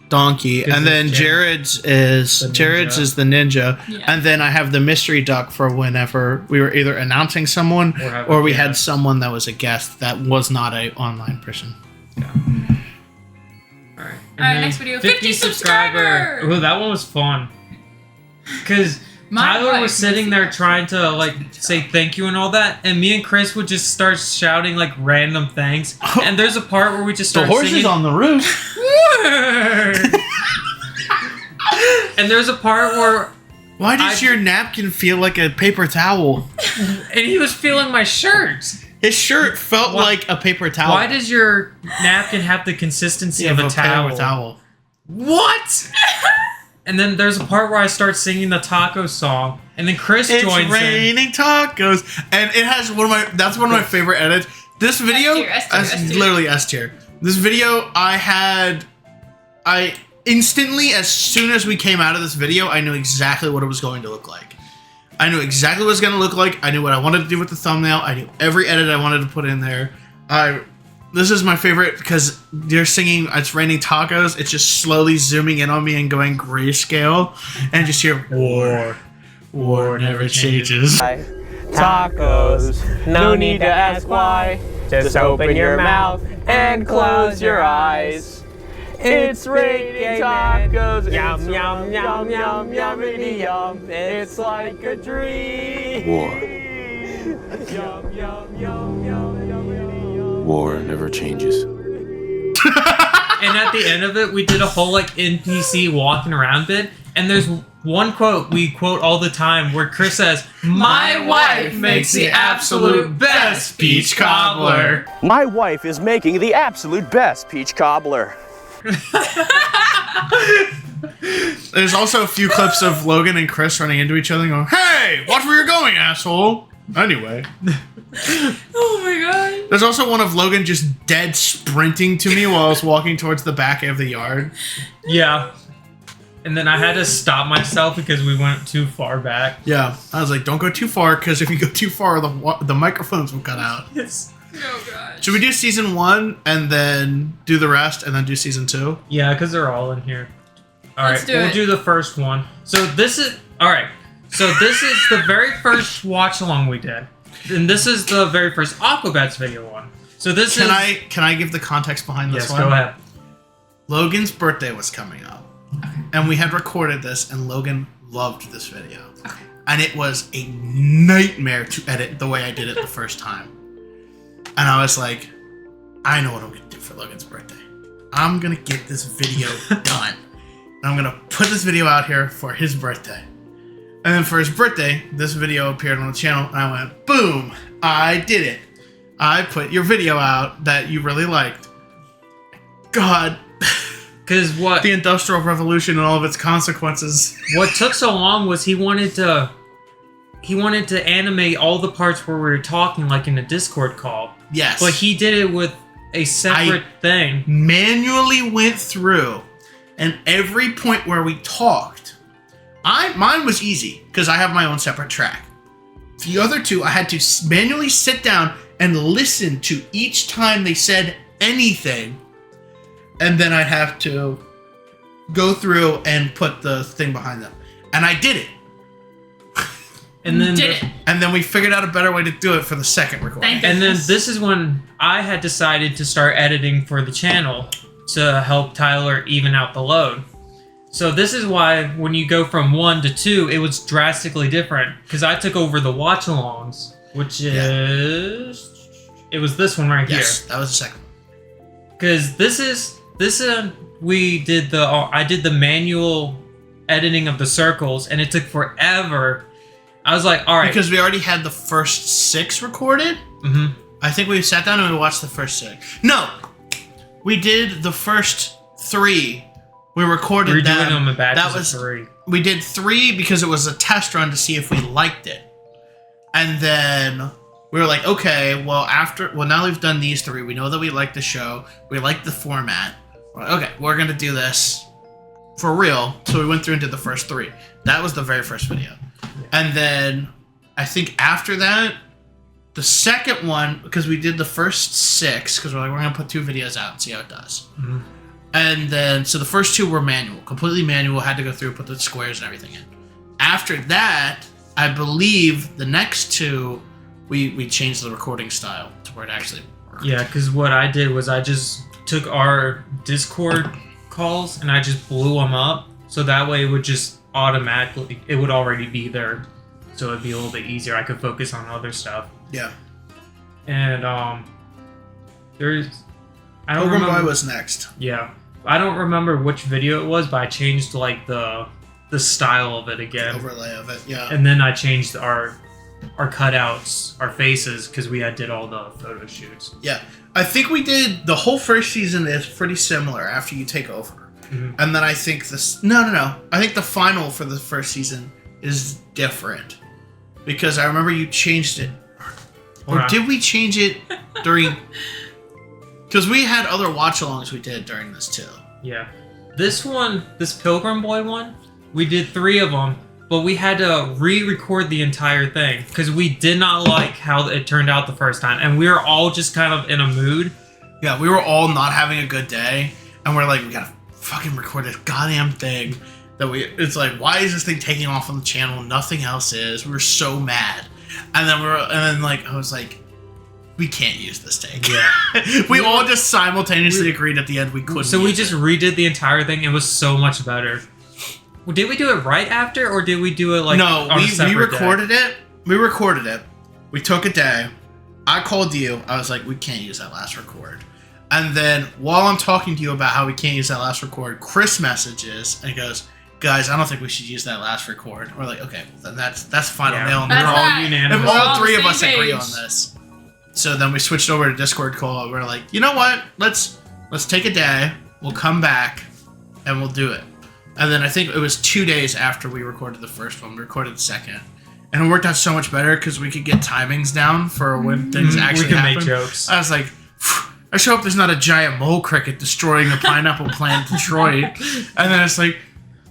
donkey. and then it's Jared's is the ninja. the ninja, Yeah. and then I have the mystery duck for whenever we were either announcing someone Or have or a we had guest. someone that was a guest that was not a online person. All right. Alright, next video. 50 subscriber. Ooh, that one was fun. Cause My Tyler wife was sitting makes there it trying to like say thank you and all that, and me and Chris would just start shouting like random things. And there's a part where we just start singing. on the roof. And there's a part where Why does your napkin feel like a paper towel? and he was feeling my shirt. His shirt felt Why- like a paper towel. Why does your napkin have the consistency of a towel? paper towel? What? And then there's a part where I start singing the taco song, and then Chris It's joins in. raining tacos, and it has one of my favorite edits. This video, S tier. literally S tier. This video, I instantly, as soon as we came out of this video, I knew exactly what it was going to look like. I knew exactly what it was going to look like. I knew what I wanted to do with the thumbnail. I knew every edit I wanted to put in there. This is my favorite because you're singing It's Raining Tacos. It's just slowly zooming in on me and going grayscale, and just hear war never changes. Tacos, no need to ask why. Just open your mouth and close your eyes. It's raining tacos. Yum, yum, yum, yum, yummity yum. It's like a dream. War. Yum, yum, yum, yum, yummity yum. War never changes. And at the end of it, we did a whole like NPC walking around bit. And there's one quote we quote all the time where Chris says, "My wife makes the absolute best peach cobbler." My wife is making the absolute best peach cobbler. There's also a few clips of Logan and Chris running into each other and going, "Hey, watch where you're going, asshole." Anyway. Oh my god. There's also one of Logan just dead sprinting to me while I was walking towards the back of the yard. Yeah. And then I had to stop myself because we went too far back. Yeah, I was like, don't go too far, because if you go too far, the microphones will cut out. Yes. Oh god. Should we do season 1 and then do the rest and then do season 2? Yeah, because they're all in here. All Let's right, do we'll it. do the first one. So this is the very first watch along we did, and this is the very first Aquabats video one. So this Can I give the context behind this yes, one? go ahead. Logan's birthday was coming up, and we had recorded this, and Logan loved this video. Okay. And it was a nightmare to edit the way I did it the first time. And I was like, I know what I'm gonna do for Logan's birthday. I'm gonna get this video done. And I'm gonna put this video out here for his birthday. And then for his birthday, this video appeared on the channel, and I went, boom, I did it. I put your video out that you really liked. God. Because The Industrial Revolution and all of its consequences. what took so long was he wanted to animate all the parts where we were talking, like in a Discord call. Yes. But he did it with a separate thing. Manually went through, and every point where we talked, mine was easy because I have my own separate track. The other two, I had to manually sit down and listen to each time they said anything, and then I'd have to go through and put the thing behind them. And I did it. And then Did it. And then we figured out a better way to do it for the second recording. Thank And then this is when I had decided to start editing for the channel to help Tyler even out the load. So this is why when you go from 1 to 2, it was drastically different. Because I took over the watch-alongs, which is... It was this one right Yes, here. that was the second one. Because we did I did the manual editing of the circles, and it took forever. I was like, all right. Because we already had the first 6 recorded. Mhm. I think we sat down and we watched the first 6. No! We did the first 3. We recorded We're them. doing them in batches That was of 3. We did 3 because it was a test run to see if we liked it. And then we were like, okay, well now we've done these 3. We know that we like the show. We like the format. We're like, okay, we're gonna do this for real. So we went through and did the first 3. That was the very first video. And then I think after that, the second one, because we did the first 6, because we're going to put 2 videos out and see how it does. Mm-hmm. And then, so the first 2 were manual, completely manual, had to go through, put the squares and everything in. After that, I believe the next 2, we changed the recording style to where it actually worked. Yeah, because what I did was I just took our Discord calls and I just blew them up. So that way it would just automatically, it would already be there. So it'd be a little bit easier. I could focus on other stuff. Yeah. And there's, I don't Logan remember. Boy was next. Yeah, I don't remember which video it was, but I changed like the style of it again, Overlay of it, yeah. and then I changed our cutouts, our faces, because we did all the photo shoots. Yeah. I think we did, the whole first season is pretty similar after you take over. Mhm. And then I think this, no. I think the final for the first season is different. Because I remember you changed it. Or Wow. did we change it during... Because we had other watch-alongs we did during this too. Yeah, this Pilgrim Boy one, we did 3 of them, but we had to re-record the entire thing because we did not like how it turned out the first time, and we were all just kind of in a mood. Yeah, we were all not having a good day, and we're like, we gotta fucking record this goddamn thing. It's like, why is this thing taking off on the channel? Nothing else is. We were so mad, and then I was like, we can't use this take. Yeah, we all just simultaneously agreed at the end we couldn't. So we use just it. redid the entire thing. It was so much better. Well, did we do it right after, or did we do it like no, on a we separate recorded day? it. We recorded it. We took a day. I called you. I was like, we can't use that last record. And then while I'm talking to you about how we can't use that last record, Chris messages and he goes, guys, I don't think we should use that last record. We're like, okay, well, then that's final Yeah. nail. That's We're all that. unanimous. If We're all on 3 the of us same agree page. on this. So then we switched over to Discord call. We're like, you know what? Let's take a day. We'll come back and we'll do it. And then I think it was 2 days after we recorded the first one, we recorded the second. And it worked out so much better because we could get timings down for when things actually we could happen. make jokes. I was like, I show up, there's not a giant mole cricket destroying the pineapple plant in Detroit. And then it's like,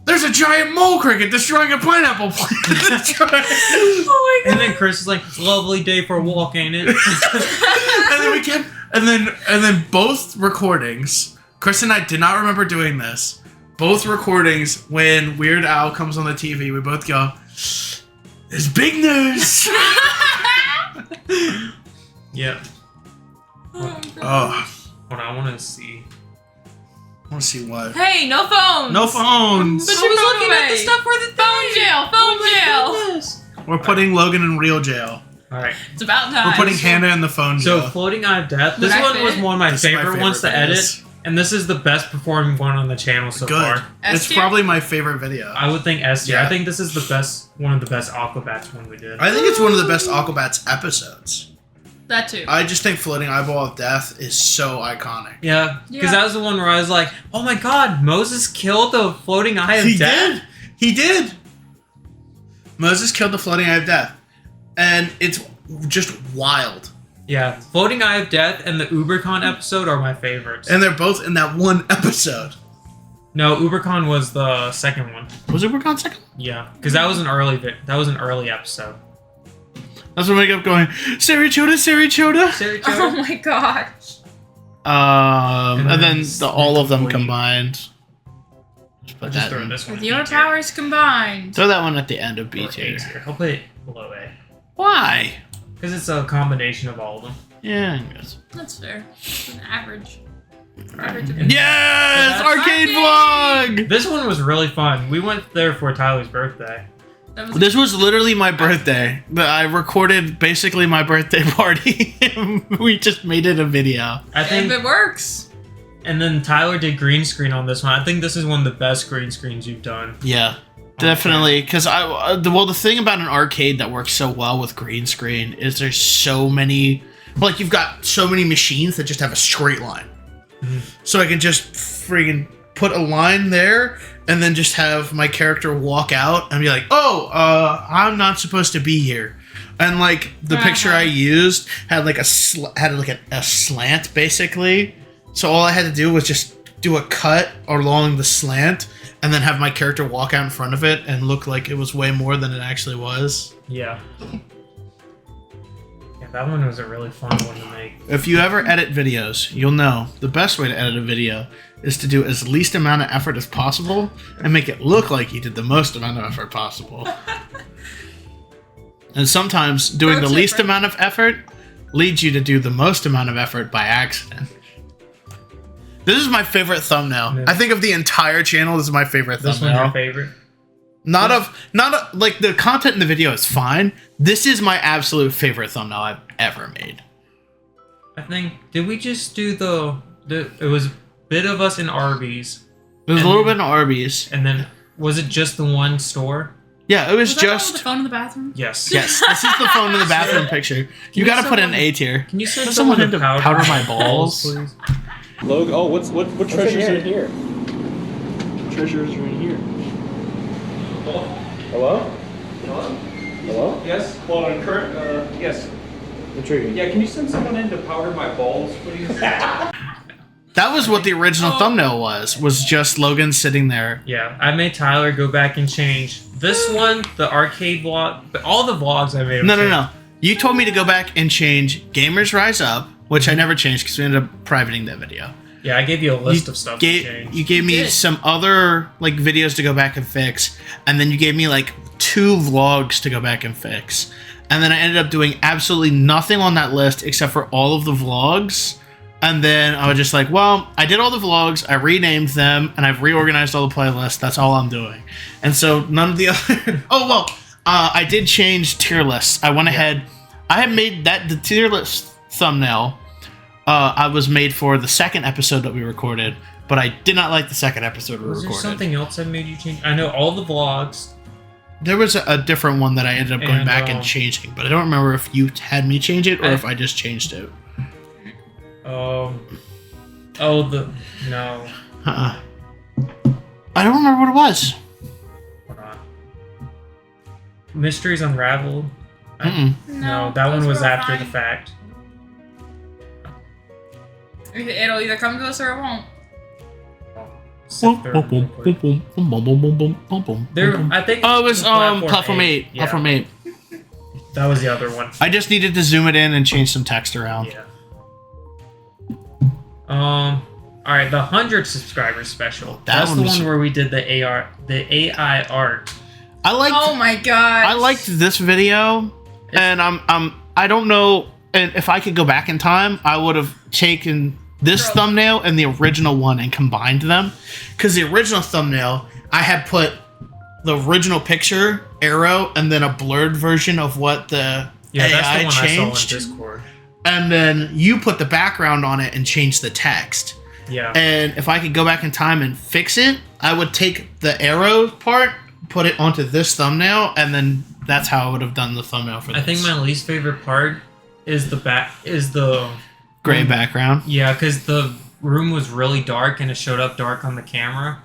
there's a giant mole cricket destroying a pineapple plant in Detroit. Oh my And then Chris is like, it's a lovely day for a walk, ain't it? And then we kept, and then both recordings, Chris and I did not remember doing this. Both recordings, when Weird Al comes on the TV, we both go, "It's big news." Yeah. Oh, What I want to see. I want to see what. Hey, no phones. No phones. But you're looking at the stuff for the phone jail. Phone jail. We're putting Logan in real jail. All right. It's about time. We're putting Hannah in the phone So, jail. Floating Eye of Death. This Would I one was fit? one of my This is my favorite ones to favorite edit. videos. And this is the best performing one on the channel so Good. far. It's S-tier? probably my favorite video. I would think S tier. Yeah. I think this is the best, one of the best Aquabats one we did. I think it's one of the best Aquabats episodes. That too. I just think Floating Eyeball of Death is so iconic. Yeah, because Yeah. that was the one where I was like, "Oh my God, Moses killed the floating eye of death." He did. Moses killed the Floating Eye of Death. And it's just wild. Yeah, floating eye of death and the UberCon episode are my favorites. And they're both in that one episode. No, UberCon was the second one. Was it Ubercon second? Yeah, because that was an early episode. That's when we kept going, Sari Choda, Sari Choda. Sari Oh Choda? my god. And then all of them Wait. combined. Just I'll put just that throw in. this one. With in your B tier. powers combined. Throw that one at the end of B Or A tier. tier. I'll put it below A. Why? Because it's a combination of all of them. Yeah, I guess. That's fair. It's an average. And Yes! That's- Arcade vlog! This one was really fun. We went there for Tyler's birthday. That was This was literally my birthday. But I recorded basically my birthday party. We just made it a video. I if think, it works. and then Tyler did green screen on this one. I think this is one of the best green screens you've done. Yeah, definitely. Because the thing about an arcade that works so well with green screen is there's so many, like you've got so many machines that just have a straight line. So I can just friggin' put a line there and then just have my character walk out and be like, "Oh, I'm not supposed to be here." And like the picture I used had like a slant basically. So all I had to do was just do a cut along the slant and then have my character walk out in front of it and look like it was way more than it actually was. Yeah. Yeah, that one was a really fun one to make. If you ever edit videos, you'll know the best way to edit a video is to do as least amount of effort as possible and make it look like you did the most amount of effort possible. And sometimes doing Pro the tip, least right? amount of effort leads you to do the most amount of effort by accident. This is my favorite thumbnail. Yeah. I think of the entire channel, this is my favorite This thumbnail. one's your favorite? Like the content in the video is fine. This is my absolute favorite thumbnail I've ever made. I think, did we just do it was a bit of us in Arby's, There's a little bit of Arby's. and then, was it just the one store? Yeah, it was Was that the one with just. the phone in the bathroom? Yes. Yes, this is the phone in the bathroom picture. You gotta put in A tier. Can you send Put someone someone to into powder my balls? please? Logan, oh, what treasures in in here? Treasures are in here. Hello? Hello? Hello? Yes? Hold on, Kurt. Yes. Intriguing. Yeah, can you send someone in to powder my balls, please? That was what the original thumbnail was just Logan sitting there. Yeah, I made Tyler go back and change this one, the arcade vlog, but all the vlogs I made. No. You told me to go back and change Gamers Rise Up, which I never changed because we ended up privating that video. Yeah, I gave you a list of stuff to change. You gave me did. some other like videos to go back and fix, and then you gave me like 2 vlogs to go back and fix. And then I ended up doing absolutely nothing on that list except for all of the vlogs. And then I was just like, well, I did all the vlogs, I renamed them, and I've reorganized all the playlists. That's all I'm doing. And so none of the other... I did change tier lists. I went ahead... I had made the tier list thumbnail I was made for the second episode that we recorded, but I did not like the second episode we Was there recorded. something else that made you change? I know all the vlogs. There was a different one that I ended up going And, back and changing, but I don't remember if you had me change it or if I just changed it. No. Uh-uh. I don't remember what it was. Hold on. Mysteries Unraveled. Mm-mm. No, that one those was were all after the fine. fact. It'll either come to us or it won't. Sift through them real quick. There, I think. Oh, it was Platform 8. Yeah, Platform 8. that was the other one. I just needed to zoom it in and change some text around. Yeah. All right, the 100 subscribers special. That's the one was- one where we did the AI art. I liked. Oh my god. I liked this video, and I don't know, and if I could go back in time, I would have taken this Girl. thumbnail and the original one and combined them, because the original thumbnail I had put the original picture arrow and then a blurred version of what the Yeah, AI that's the one changed, I saw on Discord. and then you put the background on it and changed the text. Yeah. And if I could go back in time and fix it, I would take the arrow part, put it onto this thumbnail, and then that's how I would have done the thumbnail for this. I think my least favorite part is the gray background. Yeah, because the room was really dark and it showed up dark on the camera.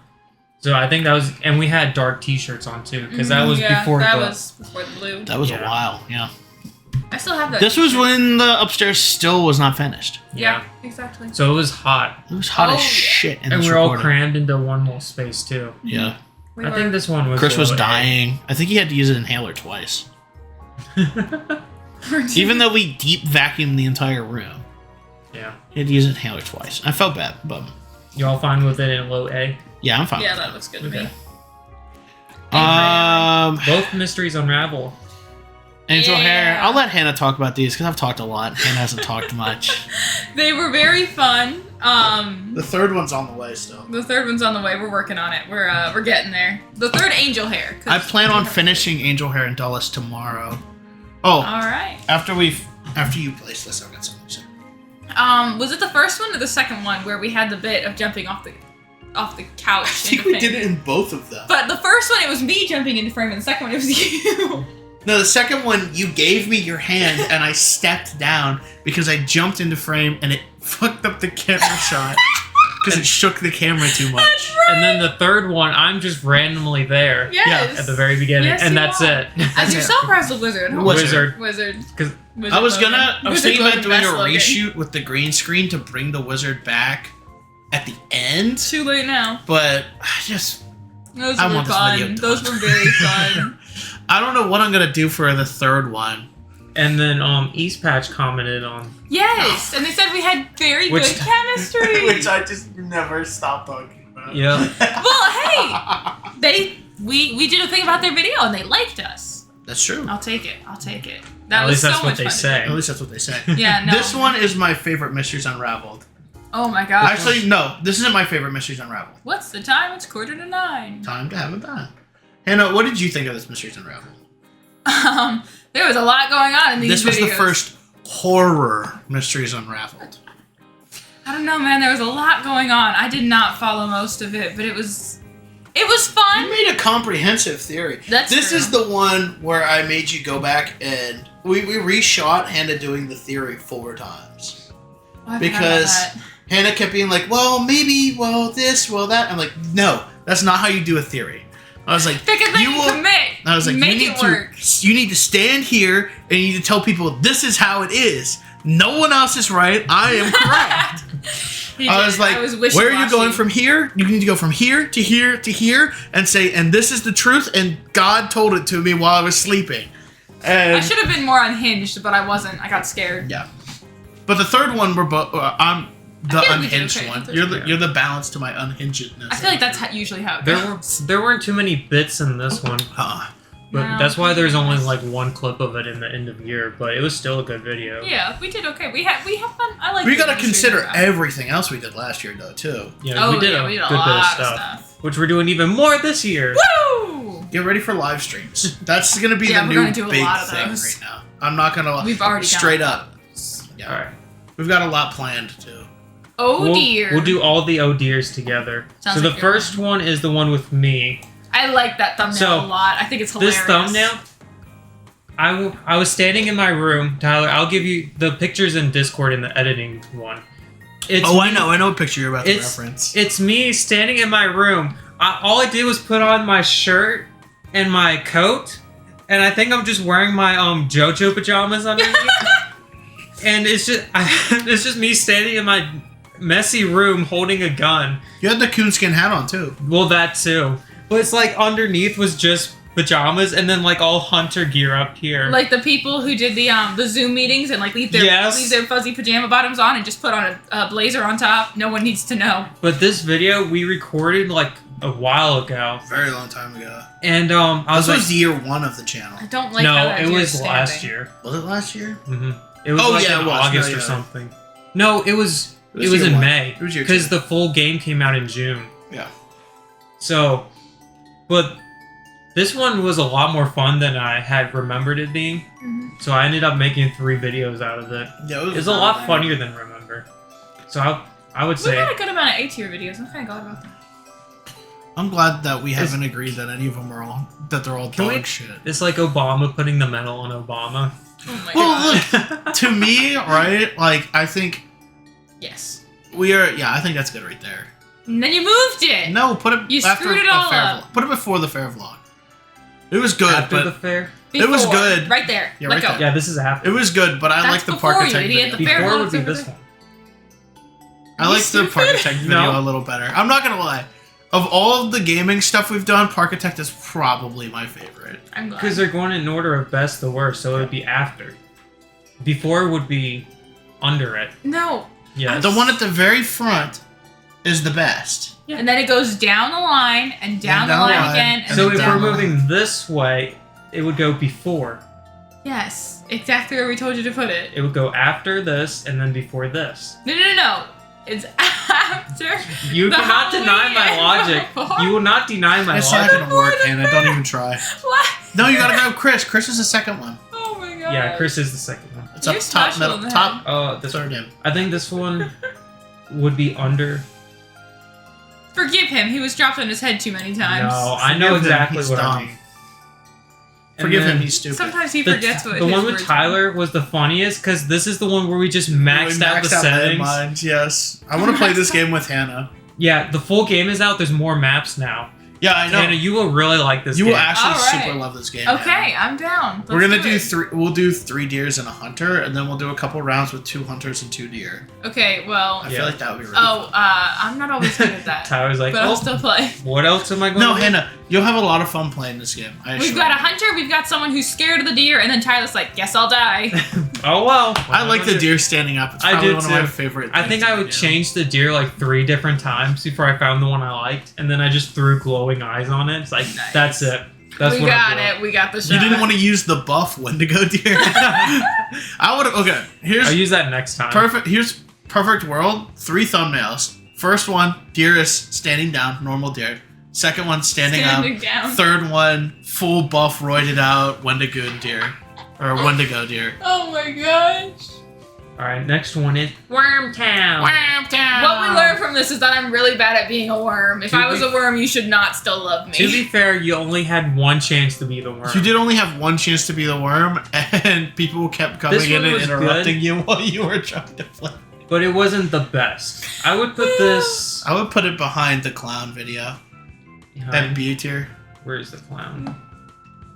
So I think that was, and we had dark T-shirts on too, because that was before that the. was before the blue. That was a Yeah. while, yeah. I still have that. This was t-shirt. when the upstairs still was not finished. Yeah, exactly. So it was hot, It was hot Oh, as yeah. shit in and this we were all recording. crammed into one little space too. Yeah. We I were- think this one was. Chris was low A. dying. I think he had to use an inhaler twice. Even though we deep vacuumed the entire room, Yeah. he had to use an inhaler twice. I felt bad, but You all fine with it in low A? yeah, I'm fine. Yeah, with that looks good to me. Okay. that. Both mysteries unravel. Angel hair. Yeah. I'll let Hannah talk about these because I've talked a lot. Hannah hasn't talked much. They were very fun. The third one's on the way still. The third one's on the way. We're working on it. We're getting there. The third angel hair. 'cause I plan on we have- finishing Angel Hair and Dulles tomorrow. Oh, All right. after you place this, I've got something to say. Was it the first one or the second one where we had the bit of jumping off the couch? I think we did it in both of them. But the first one, it was me jumping into frame, and the second one, it was you. No, the second one, you gave me your hand and I stepped down because I jumped into frame and it fucked up the camera shot because it shook the camera too much. That's right. And then the third one, I'm just randomly there. Yes. At the very beginning, Yes, and you that's are. it. As yourself or as the wizard? Huh? Wizard. Wizard. Because Wizard I was Logan. thinking Wizard about Logan, doing a best Logan. reshoot with the green screen to bring the wizard back at the end, Too late now. but I just Those I were want this video fun. done. Those were very fun. I don't know what I'm gonna do for the third one. and then East Patch commented on. Yes, and they said we had very Which- good chemistry. I just never stop talking about. Yeah. Well, hey, we did a thing about their video and they liked us. That's true. I'll take it. That At was least so that's what much they fun to say. At least that's what they say. do. Yeah, no. This one is my favorite Mysteries Unraveled. Oh my gosh. Actually, no, this isn't my favorite Mysteries Unraveled. What's the time? It's 8:45. Time to have a time. Hannah, what did you think of this Mysteries Unraveled? There was a lot going on in these This was the videos. first horror Mysteries Unraveled. I don't know, man. There was a lot going on. I did not follow most of it, but it was fun. You made a comprehensive theory. That's This true. is the one where I made you go back and we reshot Hannah doing the theory 4 times. Oh, I forgot about Because that. Hannah kept being like, well, maybe, well, this, well, that. I'm like, no, that's not how you do a theory. I was like, Pick a thing and commit. I was like, Make you it need work. you need to stand here and you need to tell people this is how it is. No one else is right. I am correct. He I did. was like, wishy-washy. where are you going from here? You need to go from here to here to here and say, and this is the truth. And God told it to me while I was sleeping. And I should have been more unhinged, but I wasn't. I got scared. yeah. But the third one, we're both. I'm the I feel like we did unhinged okay. one. There's- You're the balance to my unhingedness. I feel like that's usually how it goes. There weren't too many bits in this one, but No. that's why there's only like one clip of it in the end of year. But it was still a good video. Yeah, we did okay. We have fun. I like. We the gotta industry consider around. everything else we did last year, though, too. Yeah, Oh, we did yeah, a we did good a bit of lot of stuff, stuff. which we're doing even more this year. Woo! Get ready for live streams. That's gonna be Yeah, the we're new gonna do a big lot of thing those. right now. I'm not gonna. We've already done straight a up. lot. Yeah, All right, we've got a lot planned too. Oh we'll, dear. we'll do all the oh dears together. Sounds so the like you're first one is the one with me. I like that thumbnail So, a lot. I think it's hilarious. This thumbnail. I was standing in my room, Tyler. I'll give you the pictures in Discord in the editing one. It's I know what picture you're about to It's reference. It's me standing in my room. all I did was put on my shirt and my coat, and I think I'm just wearing my JoJo pajamas underneath. And it's just me standing in my messy room holding a gun. You had the coonskin hat on too. Well, that too. But it's like underneath was just pajamas, and then like all hunter gear up here. Like the people who did the Zoom meetings and like leave their fuzzy pajama bottoms on and just put on a blazer on top. No one needs to know. But this video we recorded like a while ago. Very long time ago. And this was year 1 of the channel. I don't like how that it dude was is last standing. year. Was it last year? Mm-hmm. It was in August or something. No, it was year in 1. May. It was year because 2. the full game came out in June. Yeah. So, but this one was a lot more fun than I had remembered it being. Mm-hmm. So I ended up making 3 videos out of it. Yeah, it was a lot funnier than remember. So I would say we had a good amount of A tier videos. I'm kind of glad about that. I'm glad that we haven't agreed that any of them are they're all dog shit. It's like Obama putting the medal on Obama. Oh my god. Look, to me, right? Like, I think yes. I think that's good right there. And then you moved it. No, put it You after screwed it the all fair up. vlog. Put it before the fair vlog. It was good, After but the fair? it was Before. good. Right there. Yeah, Let right go. there. Yeah, this is after. It was good, but I That's like the before, Park you Attack idiot. video. The fair Before vlog's would be over this there. one. I like the stupid? Park Attack video a little better. I'm not gonna lie. Of all of the gaming stuff we've done, Park Attack is probably my favorite. I'm glad. Because they're going in order of best to worst, so it would be after. Before would be under it. No. Yes. The one at the very front is the best. Yeah. And then it goes down the line and down the line again. And So then if down we're the line. moving this way, it would go before. Yes, exactly where we told you to put it. It would go after this and then before this. No. It's after. You the cannot deny my Halloween logic. before. You will not deny my It's not logic. gonna work, Hannah. Don't even try. What? No, you gotta grab Chris. Chris is the second one. Oh my god. Yeah, Chris is the second one. It's You're up top, special middle, in the top, Oh, this third in. I think this one would be under. Forgive him. He was dropped on his head too many times. No, I know Forgive him, exactly he's what I dumb. mean. And Forgive then him, he's stupid. Sometimes he The, forgets what the his one with words Tyler was the funniest because this is the one where we just maxed out the settings. landmines, yes. I want to play this game with Hannah. Yeah, the full game is out. There's more maps now. Yeah, I know. Hannah, you will really like this You game. will actually All right. super love this game. are. Okay, Hannah. I'm down. We're gonna do it. 3. We'll do 3 deers and a hunter, and then we'll do a couple rounds with 2 hunters and 2 deer. Okay, well. I Yeah. feel like that would be really Oh, I'm not always good at that. Tyler's like, but I'll oh, still play. what else am I going No, to do? Hannah, you'll have a lot of fun playing this game. I We've assure got a you. hunter, we've got someone who's scared of the deer, and then Tyler's like, guess I'll die. Oh, well. I like the deer standing up. It's I probably do one of my too. favorite. I think things I to would do. change the deer like 3 different times before I found the one I liked, and then I just threw glowing eyes on it. It's like, Nice. that's it. That's We what got I'm doing. it. We got the shot. You didn't want to use the buff Wendigo deer. I would. Okay, here's I'll use that next time. perfect. Here's perfect world. 3 thumbnails. First one, deer is standing down, normal deer. Second one, standing Standing up. down. Third one, full buff, roided out Wendigo deer, or Wendigo deer. Oh my gosh. All right, next one is Wormtown. What we learned from this is that I'm really bad at being a worm. If To I was be- a worm, you should not still love To me. be fair, you only had 1 chance to be the worm. You did only have 1 chance to be the worm, and people kept coming This in one and was interrupting good. you while you were trying to play. But it wasn't the best. I would put this. I would put it behind the clown video. That behind- B tier. Where's the clown?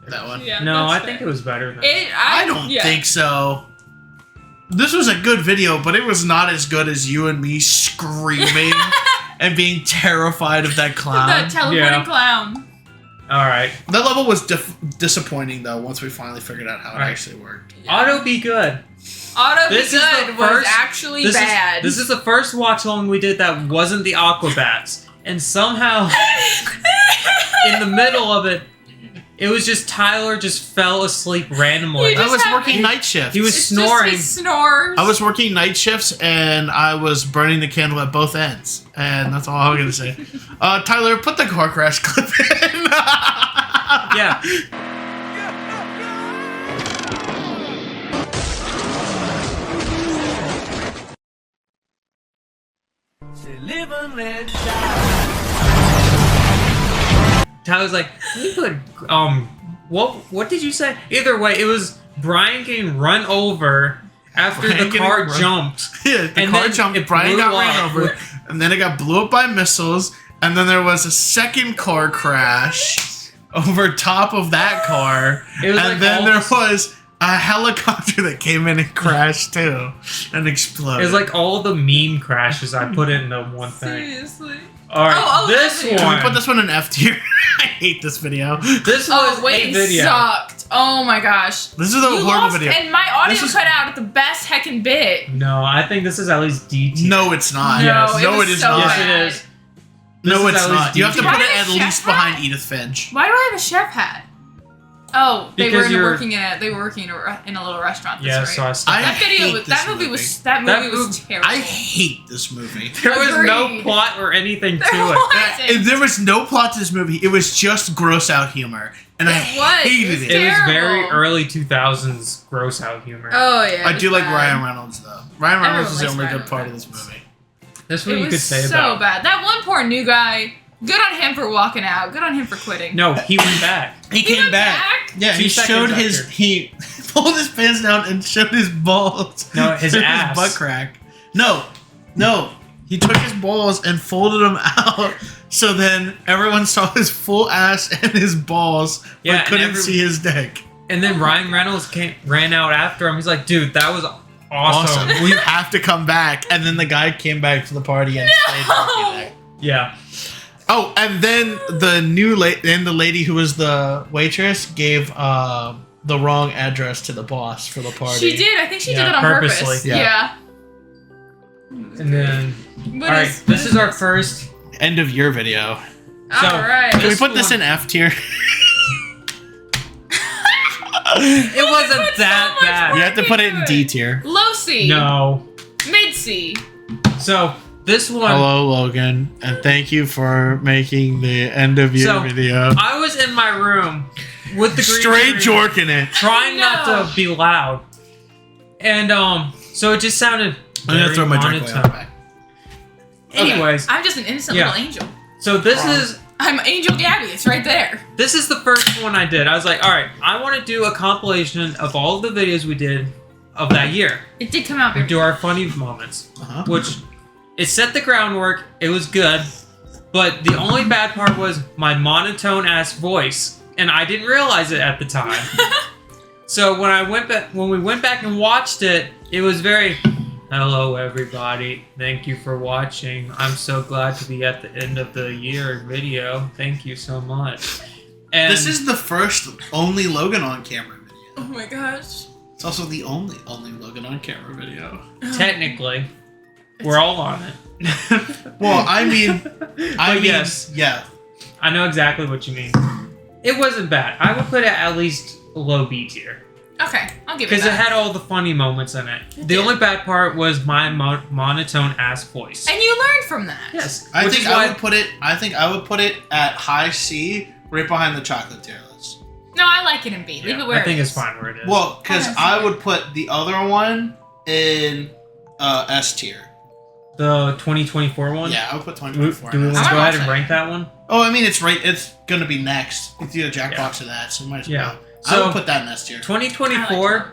That one. Yeah, No, I that's think fair. it was better than. I don't think so. This was a good video, but it was not as good as you and me screaming and being terrified of that clown. That teleporting Yeah. clown. All right, That level was disappointing, though, once we finally figured out how it Right. actually worked. Auto be good. Auto This Be is the Good was first- actually This bad. is the first watch along we did that wasn't the Aquabats, and somehow in the middle of it, it was just Tyler just fell asleep randomly. You I just was have- working night shifts. He was It's snoring. Just he snores. I was working night shifts, and I was burning the candle at both ends. And that's all I'm going to say. Tyler, put the car crash clip in. Yeah. Tyler's like, you put what did you say? Either way, it was Brian getting run over after Brian the getting car run- jumped. Yeah, the And car then jumped. it Brian blew got ran up. over, and then it got blew up by missiles, And then there was a second car crash over top of that car. It was and like then all there this- was a helicopter that came in and crashed too and exploded. It was like all the meme crashes I put into one thing. Seriously. All right, Oh, this yeah. one. Can we put this one in F tier? I hate this video. This was Oh, a wait, video. sucked. Oh my gosh. This is a You horrible lost, video. and my audio This is- cut out at the best heckin' bit. No, I think this is at least D tier. No, it's not. No, Yes. No, was it is so not. Yes, bad. it is. No, This is it's at least not. You have to D-tier. put it Why at do I have least chef behind hat? Edith Finch. Why do I have a chef hat? Oh, they Because were you're- working in a little restaurant. That's Yeah, right. so I stopped. I that video hate was this that movie movie. was That was terrible. I hate this movie. There was no Agreed. plot or anything to There it. wasn't. There was no plot to this movie. It was just gross out humor, and I It was. hated It it. It was very Terrible. early 2000s gross out humor. Oh yeah. I it do was like bad. Ryan Reynolds though. Ryan Reynolds is the Everyone only likes good part Ryan of this movie. That's what It you was could say so about. bad. That one poor new guy. Good on him for walking out. Good on him for quitting. No, he went back. He came went back. back? Yeah, 2 he seconds showed his after. he pulled his pants down and showed his balls. No, his and ass. his butt crack. No. He took his balls and folded them out, so then everyone saw his full ass and his balls, but Yeah, and couldn't see his dick. And then Ryan Reynolds ran out after him. He's like, dude, that was awesome. We have to come back. And then the guy came back to the party and stayed working there. Yeah. Oh, and then the lady who was the waitress gave the wrong address to the boss for the party. She did. I think she Yeah, did it on purposely. purpose. Yeah. Yeah. And then, What all right, is- this what is our first. End of your video. So, All right. Can we This put this one- in F tier? It wasn't put so that much bad. You have to put it in D tier. Low C. No. Mid C. So this one, Hello, Logan, and thank you for making the end of your So, video. I was in my room with the green Straight screen, jorking it. trying No. not to be loud, and so it just sounded. I'm gonna very throw my drink away monotone. back. Anyways, I'm just an innocent Yeah. little angel. so this is I'm Angel Gabby. It's right there. the first one I did. I was like, all right, I want to do a compilation of all the videos we did of that year. It did come out We very. do our funny moments, Uh-huh. which it set the groundwork. It was good, but the only bad part was my monotone ass voice, and I didn't realize it at the time. So when we went back and watched it, it was very, hello everybody, thank you for watching. I'm so glad to be at the end of the year video. Thank you so much. And This is the first only Logan on camera video. Oh my gosh. It's also the only Logan on camera video. technically, we're all on it. Well, I mean, yes. yeah. I know exactly what you mean. It wasn't bad. I would put it at least low B tier. Okay, I'll give it Because it that. had all the funny moments in it. The did. only bad part was my monotone ass voice. And you learned from that. Yes. I which think is why I would put it at high C, right behind the chocolate tier list. No, I like it in B. Leave yeah, it where I think it it's is. fine where it is. Well, because Oh, that's I good. would put the other one in S tier. the 2024 one? Yeah, I would put Do we 2024. want in to S I go tier. ahead watch and that. rank that one? Oh, I mean, it's right. It's gonna be next. It's the Jackbox Yeah. of that, so might as Yeah. well. I So- would put that in S tier. 2024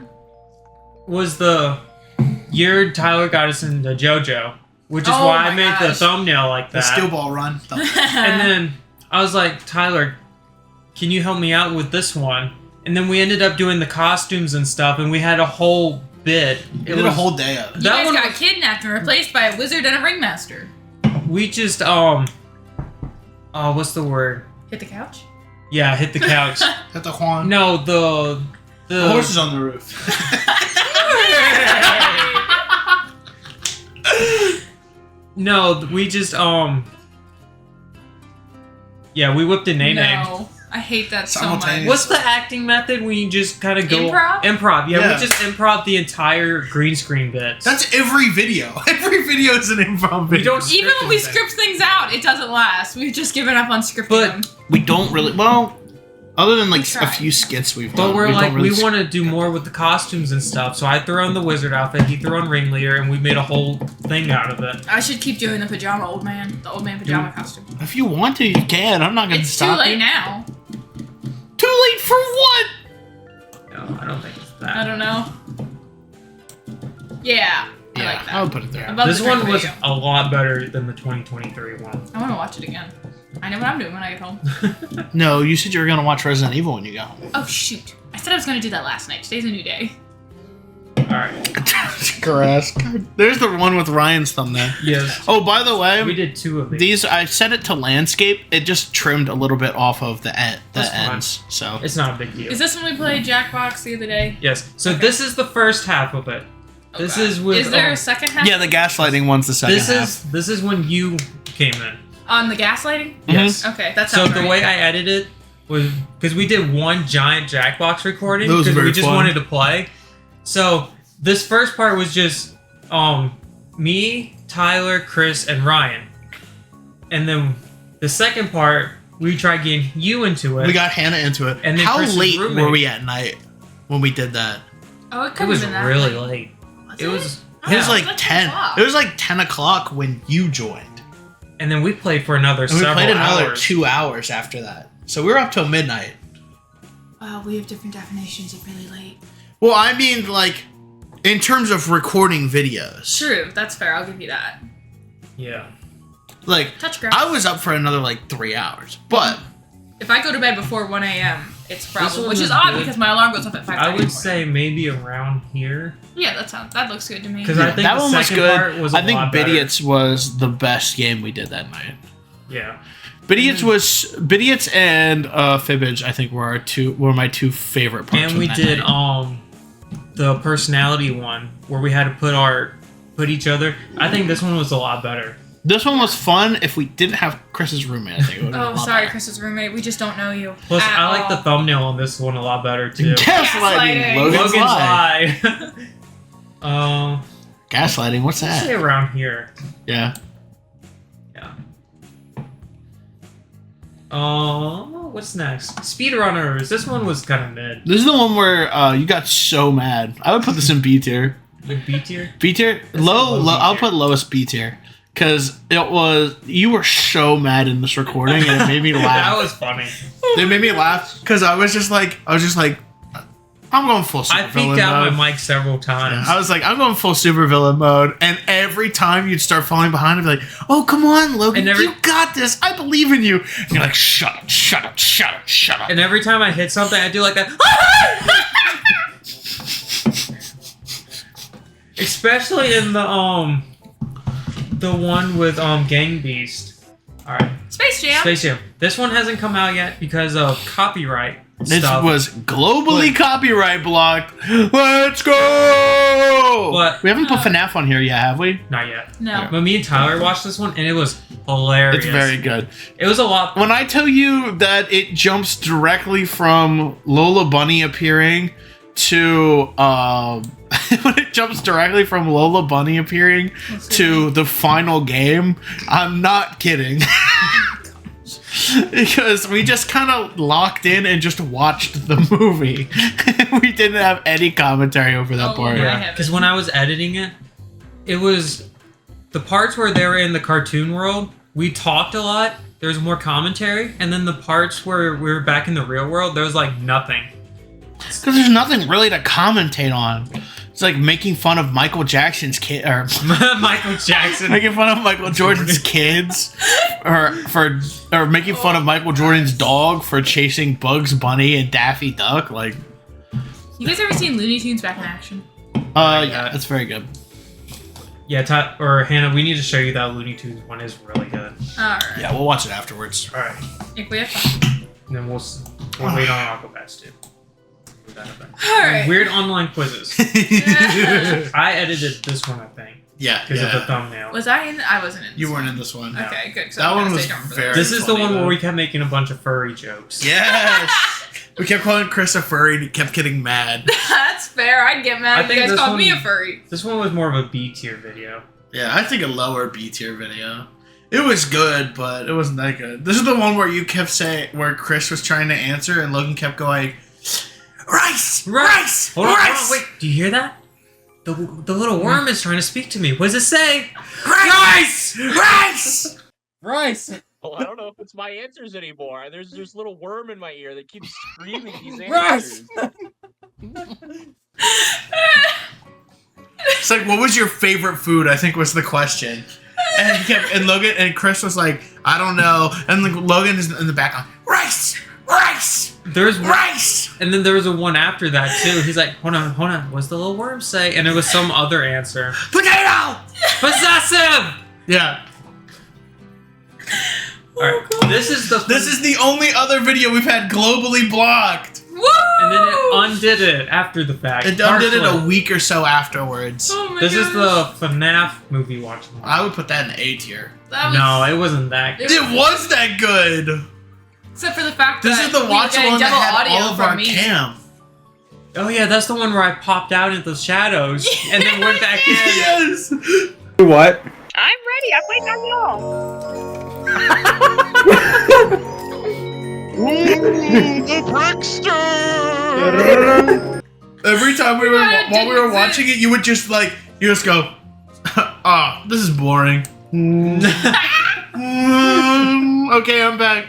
was the year Tyler got us into JoJo, which is Oh why I my made the gosh. thumbnail like The that. steel ball run. And then I was like, Tyler, can you help me out with this one? And then we ended up doing the costumes and stuff, and we had a whole bit. We did a whole day of it. You That guys one got was- kidnapped and replaced by a wizard and a ringmaster. We just what's the word? Hit the couch. Yeah, hit the couch. Hit the Juan. No, the The horse is on the roof. No, we just yeah, we whipped a name. No, I hate that so much. Simultaneous. What's the acting method when you just kind of go Improv? Improv. Yeah, Yeah. we just improv the entire green screen bit. That's every video. Every video is an improv We video. don't Even when we anything. script things out, it doesn't last. We've just given up on scripting But- them. We don't really. Well, other than like We try. a few skits we've But done. we're we like, don't really we want to do more with the costumes and stuff. So I threw on the wizard outfit, he threw on ringleader, and we made a whole thing out of it. I should keep doing the pajama old man, the old man pajama costume. If you want to, you can. I'm not gonna It's stop too late you. now. Too late for what? No, I don't think it's that. I don't know. Yeah. Yeah. like that. I would put it there. Above This the one Drake was video. a lot better than the 2023 one. I want to watch it again. I know what I'm doing when I get home. No, you said you were gonna watch Resident Evil when you got home. Oh shoot! I said I was gonna do that last night. Today's a new day. Alright. Grass. There's the one with Ryan's thumbnail. Yes. Oh, by the way, We did 2 of these. these I set it to landscape. It just trimmed a little bit off of the That's fine. ends. So It's not a big deal. Is this when we played Jackbox the other day? Yes. So Okay. this is the first half of it. Oh, This God. is with. Is there a second half? yeah, the gaslighting one's the second half. This is when you came in. On the gaslighting? Yes. Okay, that's So the way I edited it was because we did one giant Jackbox recording That was because we very just fun. wanted to play. So this first part was just me, Tyler, Chris, and Ryan, and then the second part we tried getting you into it. We got Hannah into it. And then how Chris's late roommate. were we at night when we did that? Oh, it It could was have been that really late. late. It was. It was Yeah. like Like 10. 10 It was like 10 o'clock when you joined. And then we played for another And we several played another hours. 2 hours after that. So we were up till midnight. We have different definitions of really late. Well, I mean, like, in terms of recording videos. True, that's fair. I'll give you that. Yeah. Like, Touch grass. I was up for another, like, 3 hours. But, If I go to bed before 1 a.m., it's a problem, one which was is odd good. because my alarm goes off at 5:30. I in the would morning. say maybe around here. Yeah, that looks good to me. Because I think that the one was second part good. was a I think lot better. Bidiots was the best game we did that night. Yeah. Bidiots and Fibbage, I think, were my 2 favorite parts. And of we that did night. the personality one where we had to put each other. I think this one was a lot better. This one was fun. If we didn't have Chris's roommate, I think it would have been Oh, a lot sorry, better. Chris's roommate. We just don't know you. Plus, at I like the all. thumbnail on this one a lot better too. Gaslighting. Gaslighting. Logan's lie. lie. Gaslighting. What's Let's say that? around here. Yeah. Yeah. What's next? Speedrunners. This one was kind of mid. This is the one where you got so mad. I would put this in B tier. The B tier. B tier? This is Low. low B I'll tier. put lowest B tier. Because you were so mad in this recording and it made me That laugh. was funny. It made me laugh because I was just like, I'm going full super I villain peeked out mode. my mic several times. I was like, I'm going full super villain mode. And every time you'd start falling behind, I'd be like, oh, come on, Logan. And You got this. I believe in you. And you're like, shut up, shut up, shut up, shut up. And every time I hit something, I do like that. Especially in the one with Gang Beast. All right, Space Jam. Space Jam. This one hasn't come out yet because of copyright This stuff. was globally copyright blocked. Let's go! But- We haven't put FNAF on here yet, have we? Not yet. No. But me and Tyler watched this one, and it was hilarious. It's very good. It was a lot. When I tell you that it jumps directly from Lola Bunny appearing to when it jumps directly from Lola Bunny appearing to the final game, I'm not kidding. Because we just kind of locked in and just watched the movie. We didn't have any commentary over that Oh, part. yeah. Yeah, because when I was editing it, it was the parts where they were in the cartoon world. We talked a lot. There was more commentary, and then the parts where we were back in the real world, there was like nothing. Because there's nothing really to commentate on. It's like making fun of Michael Jackson's kid, or Michael Jackson. making fun of Michael Jordan's kids, or making fun of Michael Jordan's dog for chasing Bugs Bunny and Daffy Duck. Like, You guys ever seen Looney Tunes back in action? yeah, that's very good. Yeah, Hannah, we need to show you that Looney Tunes one is really good. Alright. Yeah, we'll watch it afterwards. All right, If we have time. and then we'll wait on Aquabats too. Alright. Weird online quizzes. I edited this one, I think, Yeah, because of the thumbnail. Was I in? I wasn't in. you weren't in this one. Okay, good. 'cause That I'm one gonna was stay down for very- that. This is the funny, one where though. we kept making a bunch of furry jokes. Yes. We kept calling Chris a furry and he kept getting mad. That's fair. I'd get mad I if think you guys this called me a one- furry. This one was more of a B tier video. Yeah, I think a lower B tier video. It was good, but it wasn't that good. This is the one where you kept saying, where Chris was trying to answer and Logan kept going, rice, rice, Hold on, rice. wait. Do you hear that? The little worm is trying to speak to me. What does it say? Rice! Rice! Rice! Well, I don't know if it's my answers anymore. There's this little worm in my ear that keeps screaming these Rice! answers. It's like, what was your favorite food? I think was the question. And Logan and Chris was like, I don't know. And like, Logan is in the background, rice. There's rice. And then there was a one after that too. He's like, hold on. What's the little worm say? And it was some other answer. Potato. Possessive. Yeah. All right. This is the only other video we've had globally blocked. Woo! And then it undid it after the fact. It undid it a week or so afterwards. Oh my This is gosh. the FNAF movie watching. I would put that in A tier. That was, No, it wasn't that good. It was that good. except for the fact This that is the we were watch getting along double that had audio all of from our me. cam. Oh yeah, that's the one where I popped out into the shadows and then went back in. Yes. What? I'm ready. I'm waiting on y'all. Every time we were while we were watching it, you just go, ah, this is boring. Okay, I'm back.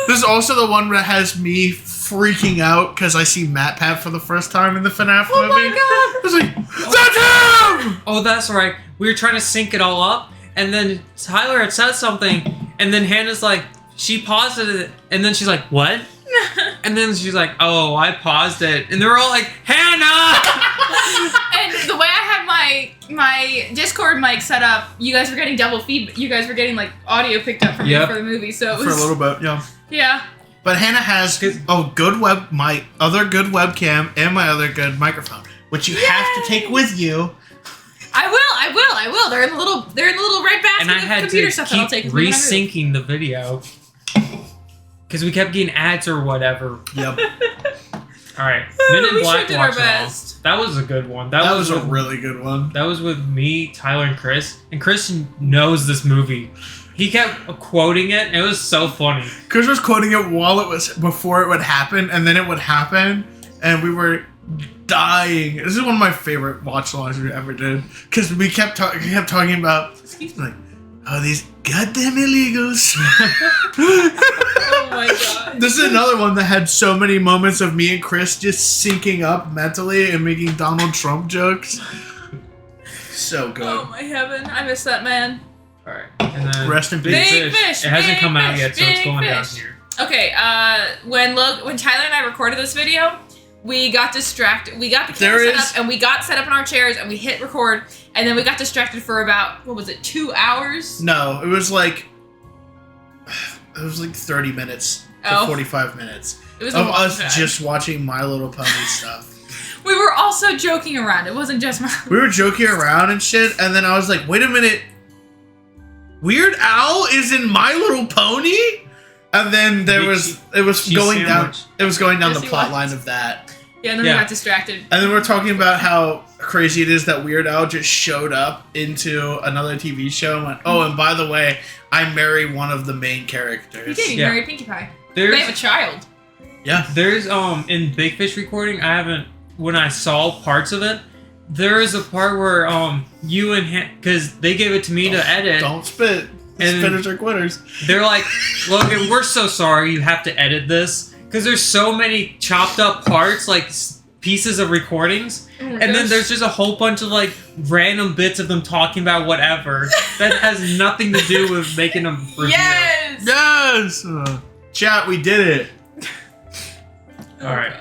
This is also the one that has me freaking out because I see Matt Pat for the first time in the FNAF movie. Oh my god! I was like, that's him! Oh, that's right. We were trying to sync it all up, and then Tyler had said something, and then Hannah's like, she paused it, and then she's like, what? And then she's like, oh, I paused it. And they're all like, Hannah! And the way I had my Discord mic set up, you guys were getting double feedback. You guys were getting like audio picked up from me for the movie, so it was For a little bit, yeah. Yeah. But Hannah has my other good webcam and my other good microphone, which you have to take with you. I will. They're in the little red basket And I of had computer to stuff that I'll take keep with me when I move. resyncing the video. Because we kept getting ads or whatever. Yep. Alright, Men in We Black sure did our watch along. best. That was a good one. That was a with- really good one. That was with me, Tyler, and Chris. And Chris knows this movie. He kept quoting it, and it was so funny. Chris was quoting it before it would happen, and then it would happen, and we were dying. This is one of my favorite watch alongs we ever did, because we kept talking about like, oh, these goddamn illegals. Oh my god. This is another one that had so many moments of me and Chris just syncing up mentally and making Donald Trump jokes. So good. Oh my heaven. I miss that man. Alright. And then Rest in Big peace. Big fish, It hasn't big come out fish, yet, so it's big going down fish. here. Okay, when Tyler and I recorded this video, we got distracted. We got the camera set up, and we got set up in our chairs, and we hit record, and then we got distracted for about, 2 hours? No, it was like 30 minutes to 45 minutes It was of a long us time. just watching My Little Pony stuff. We were also joking around. It wasn't just my... We were joking around and shit, and then I was like, wait a minute. Weird Al is in My Little Pony? And then it was going down Yes, the he plot was. line of that. Yeah, and then we got distracted. And then we're talking about how crazy it is that Weird Al just showed up into another TV show and went, oh, and by the way, I marry one of the main characters. He did. He married Pinkie Pie. They There's have a child. Yeah. There's in Big Fish recording, when I saw parts of it, there is a part where you and because they gave it to me to edit. Don't spit. And Spinners are quitters. They're like, Logan, we're so sorry you have to edit this because there's so many chopped up parts, like pieces of recordings, and then there's just a whole bunch of like random bits of them talking about whatever that has nothing to do with making a review. Yes. Yes. Chat, we did it. All right.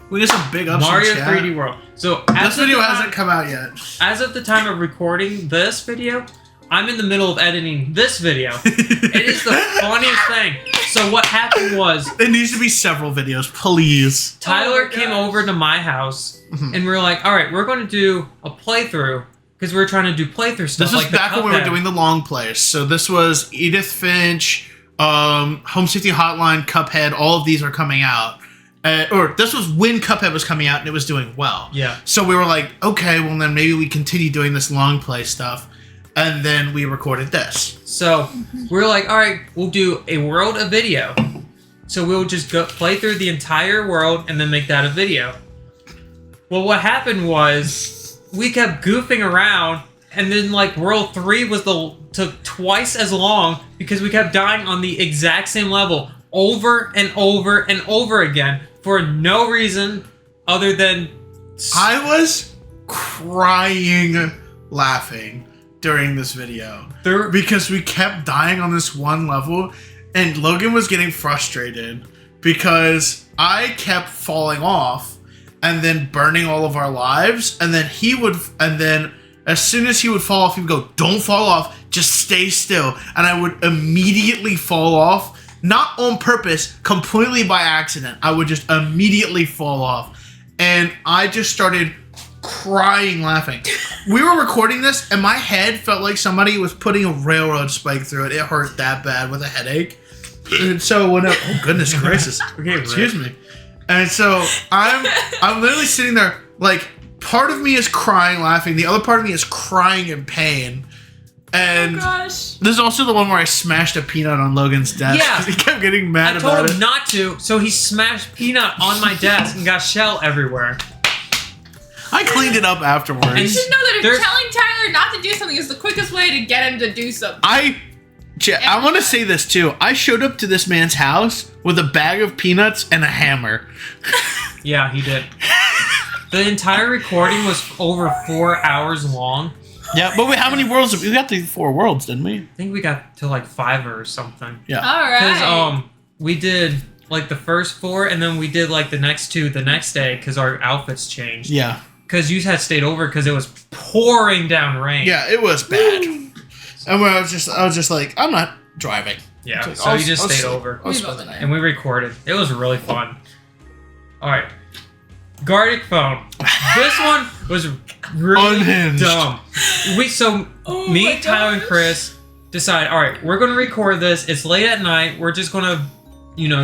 We got some big ups Mario in chat. 3D World. So This video hasn't come out yet. As of the time of recording this video, I'm in the middle of editing this video. It is the funniest thing. So what happened was... It needs to be several videos, please. Tyler came over to my house, and we were like, all right, we're going to do a playthrough, because we were trying to do playthrough stuff. This was like the back when we were Cuphead. doing the long plays. So this was Edith Finch, Home Safety Hotline, Cuphead. All of these are coming out. Or this was when Cuphead was coming out and it was doing well. Yeah. So we were like, okay, well then maybe we continue doing this long play stuff. And then we recorded this. So we were like, all right, we'll do a world of video. So we'll just go play through the entire world and then make that a video. Well, what happened was we kept goofing around, and then like World 3 took twice as long because we kept dying on the exact same level over and over and over again for no reason other than I was crying laughing during this video because we kept dying on this one level, and Logan was getting frustrated because I kept falling off and then burning all of our lives, and then as soon as he would fall off, he would go, "Don't fall off, just stay still," and I would immediately fall off, not on purpose, completely by accident. I would just immediately fall off, and I just started crying laughing. We were recording this, and my head felt like somebody was putting a railroad spike through it. It hurt that bad with a headache. And so when oh goodness gracious, Okay, excuse me. And so I'm literally sitting there, like, part of me is crying laughing, the other part of me is crying in pain. And oh gosh. this is also the one where I smashed a peanut on Logan's desk. Yeah. He kept getting mad I about told it. him not to, so he smashed peanut on my desk and got shell everywhere. I cleaned it up afterwards. You should know that There's- telling Tyler not to do something is the quickest way to get him to do something. I want to say this too. I showed up to this man's house with a bag of peanuts and a hammer. Yeah, he did. The entire recording was over 4 hours long. Yeah, but wait, how many worlds? We got the 4 worlds, didn't we? I think we got to like 5 or something. Yeah. All Because right. we did like the first 4, and then we did like the next 2 the next day because our outfits changed. Yeah. Because you had stayed over because it was pouring down rain. Yeah, it was bad. And I was just like, I'm not driving. Yeah. Like, So you just stayed over. I'll We spend both the night. And we recorded. It was really fun. All right. Gartic phone. This one was really Unhinged. dumb. Me, Oh my me, Tyler, and gosh. Chris decide, all right, we're going to record this. It's late at night. We're just going to,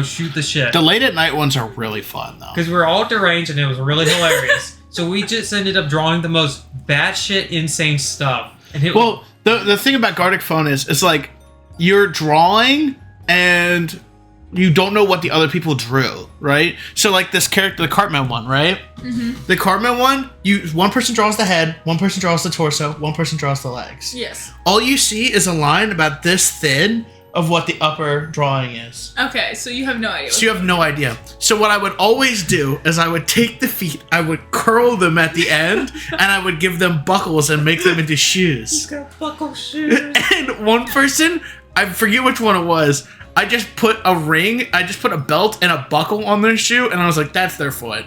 shoot the shit. The late at night ones are really fun though. Because we were all deranged and it was really hilarious. So we just ended up drawing the most batshit insane stuff. And it Well, the thing about Gartic Phone is, it's like you're drawing and you don't know what the other people drew, right? So like this character, the Cartman one, right? Mm-hmm. The Cartman one, one person draws the head, one person draws the torso, one person draws the legs. Yes. All you see is a line about this thin of what the upper drawing is. Okay, so you have no idea. So you have no idea. So what I would always do is I would take the feet, I would curl them at the end, and I would give them buckles and make them into shoes. got buckle shoes. And one person, I forget which one it was, I just put a belt and a buckle on their shoe, and I was like, that's their foot.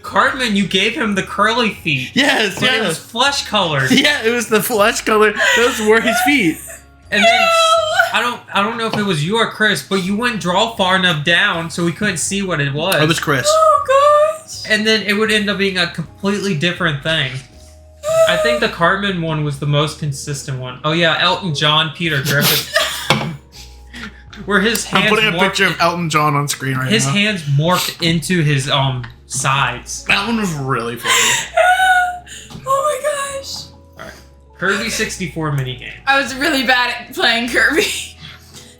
Cartman, you gave him the curly feet. Yes, But it was yes. flesh colored. Yeah, it was the flesh color. Those were his feet. And then I don't know if it was you or Chris, but you wouldn't draw far enough down so we couldn't see what it was. It was Chris. Oh gosh. And then it would end up being a completely different thing. I think the Cartman one was the most consistent one. Oh yeah, Elton John, Peter Griffith. Where his hands I'm putting a morphed- picture of Elton John on screen right his now. hands morphed into his sides. That one was really funny. Oh my gosh. Kirby 64 minigame. I was really bad at playing Kirby.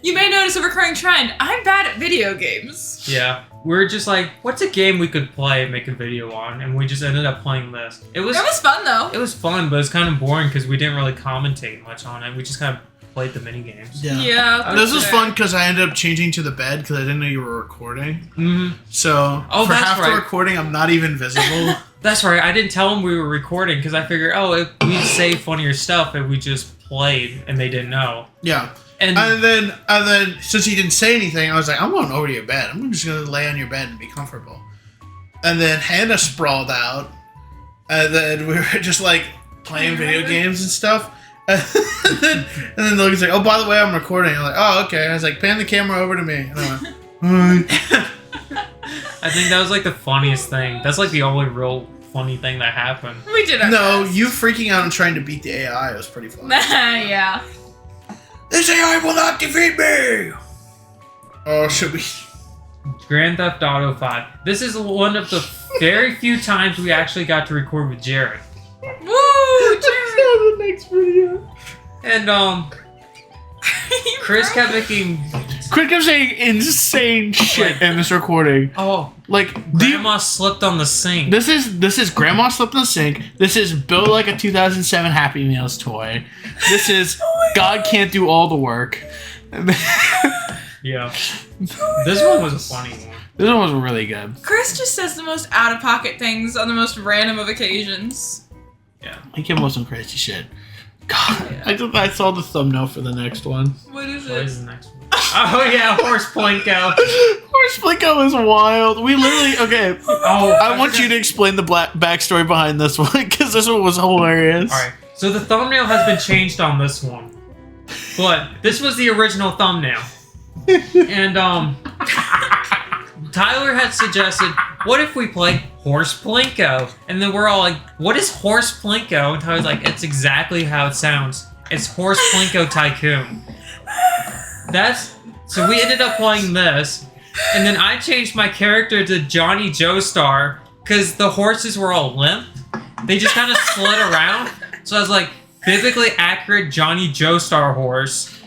You may notice a recurring trend. I'm bad at video games. Yeah. We're just like, what's a game we could play and make a video on? And we just ended up playing this. It was fun though. It was fun, but it's kind of boring because we didn't really commentate much on it. We just kind of played the minigames. Yeah. This was fair. fun because I ended up changing to the bed because I didn't know you were recording. Mm-hmm. So Oh, for that's half the right. recording, I'm not even visible. That's right. I didn't tell them we were recording because I figured, we'd say funnier stuff if we just played and they didn't know. Yeah. And And then since he didn't say anything, I was like, I'm going over to your bed. I'm just gonna lay on your bed and be comfortable. And then Hannah sprawled out, and then we were just like playing video games and stuff. And then Logan's like, oh, by the way, I'm recording. I'm like, oh, okay. I was like, pan the camera over to me. And I went, "Alright." I think that was like the funniest thing. That's like the only real funny thing that happened. We did our No, best. you freaking out and trying to beat the AI was pretty funny. Yeah. This AI will not defeat me! Oh, should we? Grand Theft Auto 5. This is one of the very few times we actually got to record with Jared. Woo! the next video. And Chris kept making Chris kept saying insane shit in this recording. Like, Grandma slipped on the sink. This is Grandma slipped in the sink. This is built like a 2007 Happy Meals toy. This is God can't do all the work. Yeah. This one was a funny one. This one was really good. Chris just says the most out of pocket things on the most random of occasions. Yeah. He came up with some crazy shit. God, I saw the thumbnail for the next one. What is What it? is the next one? Oh yeah, horse Plinko. Horse Plinko is wild. We literally okay. Oh, I want you to explain the backstory behind this one because this one was hilarious. All right. So the thumbnail has been changed on this one, but this was the original thumbnail, and Tyler had suggested, what if we play Horse Plinko? And then we're all like, what is Horse Plinko? And Tyler's like, it's exactly how it sounds. It's Horse Plinko Tycoon. So we ended up playing this, and then I changed my character to Johnny Joestar because the horses were all limp. They just kind of slid around. So I was like, biblically accurate Johnny Joestar horse.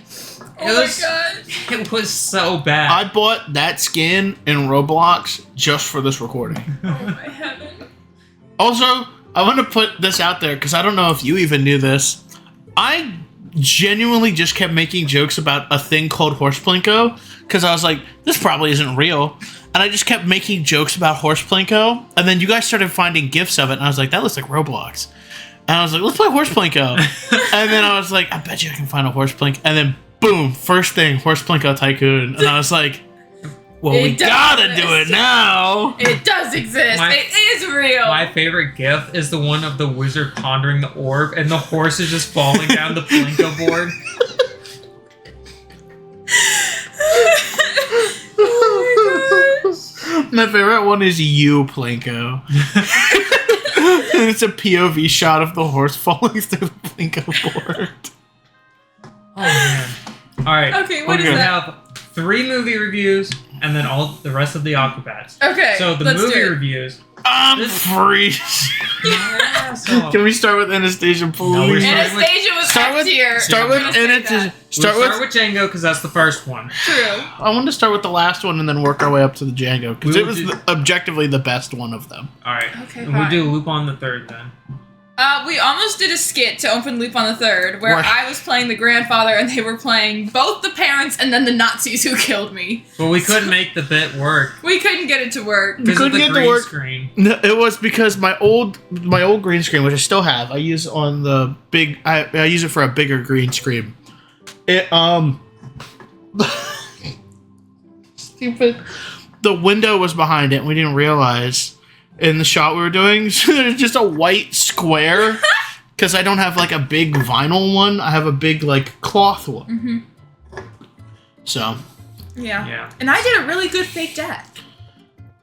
Oh my god. It was so bad. I bought that skin in Roblox just for this recording. Oh my heaven. Also, I want to put this out there because I don't know if you even knew this. I genuinely just kept making jokes about a thing called Horse Plinko because I was like, this probably isn't real. And I just kept making jokes about Horse Plinko. And then you guys started finding GIFs of it. And I was like, that looks like Roblox. And I was like, let's play Horse Plinko. And then I was like, I bet you I can find a Horse Plinko. And then boom, first thing, Horse Plinko Tycoon. And I was like, well, we gotta do it now. It does exist. It is real. My favorite GIF is the one of the wizard pondering the orb and the horse is just falling down the Plinko board. Oh my gosh. My favorite one is you, Plinko. And it's a POV shot of the horse falling through the Plinko board. Oh man. Alright. Okay, what is we that? have 3 movie reviews and then all the rest of the Aquabats. Okay. So the let's movie do it. reviews. I'm free. Can we start with Anastasia, please? No, we're Anastasia was Start with- tier. start with Anastasia. Start with Django because that's the first one. True. I wanted to start with the last one and then work our way up to the Django because We it will was do- objectively the best one of them. Alright. Okay, And we'll fine. do Lupin the Third then. We almost did a skit to open Loop on the Third where Right. I was playing the grandfather and they were playing both the parents and then the Nazis who killed me. But we couldn't make the bit work We couldn't get it to work. because of couldn't the get it to green work. screen. No, it was because my old green screen, which I still have, I use on the big. I use it for a bigger green screen. It stupid. The window was behind it. And we didn't realize in the shot we were doing. So there's just a white square because I don't have like a big vinyl one. I have a big like cloth one. Mm-hmm. So Yeah. And I did a really good fake death.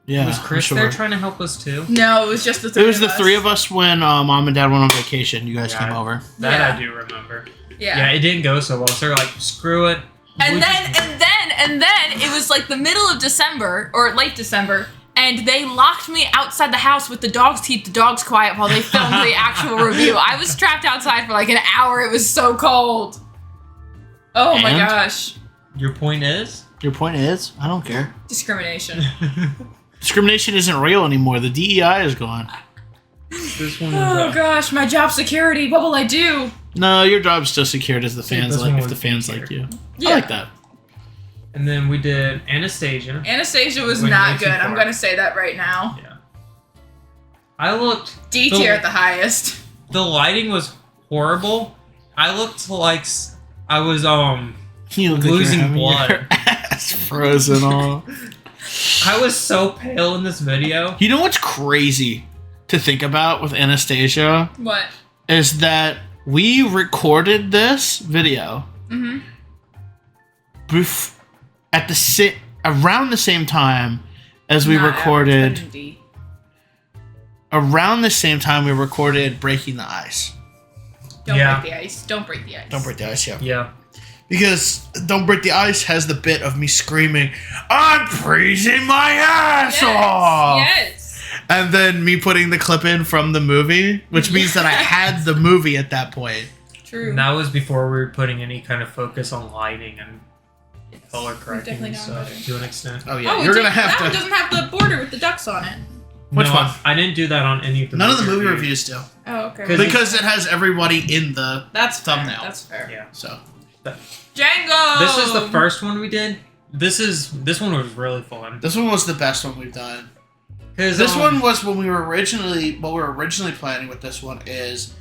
yeah, Was Chris I'm there sure. trying to help us too? No, it was just the three It was of the us. three of us when mom and dad went on vacation. You guys Yeah. came over. That Yeah. I do remember. Yeah. Yeah, it didn't go so well. So they're like, screw it. And We then just- it was like the middle of December or late December, and they locked me outside the house with the dogs to keep the dogs quiet while they filmed the actual review. I was trapped outside for like an hour. It was so cold. Oh my And? gosh. Your point is? Your point is, I don't care. Discrimination. Discrimination isn't real anymore. The DEI is gone. This one Oh was gosh, my job security. What will I do? No, your job's still secured as the fans this like one if the was fans secure. like you. Yeah. I like that. And then we did Anastasia. Anastasia was Went way not too good. I'm far. gonna say that right now. Yeah. I looked. D tier at the highest. The lighting was horrible. I looked like I was You look Losing like you're having blood. your ass frozen off. I was so pale in this video. You know what's crazy to think about with Anastasia What? is that we recorded this video Mm-hmm. at the around the same time as we recorded. Around the same time we recorded Breaking the Ice. Don't Yeah. break the ice. Don't break the ice. Don't Break the Ice, yeah. Yeah. Because Don't Break the Ice has the bit of me screaming, I'm freezing my ass off! Yes. And then me putting the clip in from the movie, which means that I had the movie at that point. True. And that was before we were putting any kind of focus on lighting and color correcting definitely and got stuff better. to an extent. Oh yeah, we you're did- gonna have that one to. doesn't have the border with the ducks on it. Which No, one? I didn't do that on any of the None of the movie reviews do. Oh, okay. 'Cause Because it has everybody in the That's fair. thumbnail. That's fair. Yeah. So Django. This is the first one we did. this one was really fun. This one was the best one we've done. Cause This one was when we were originally planning with this one is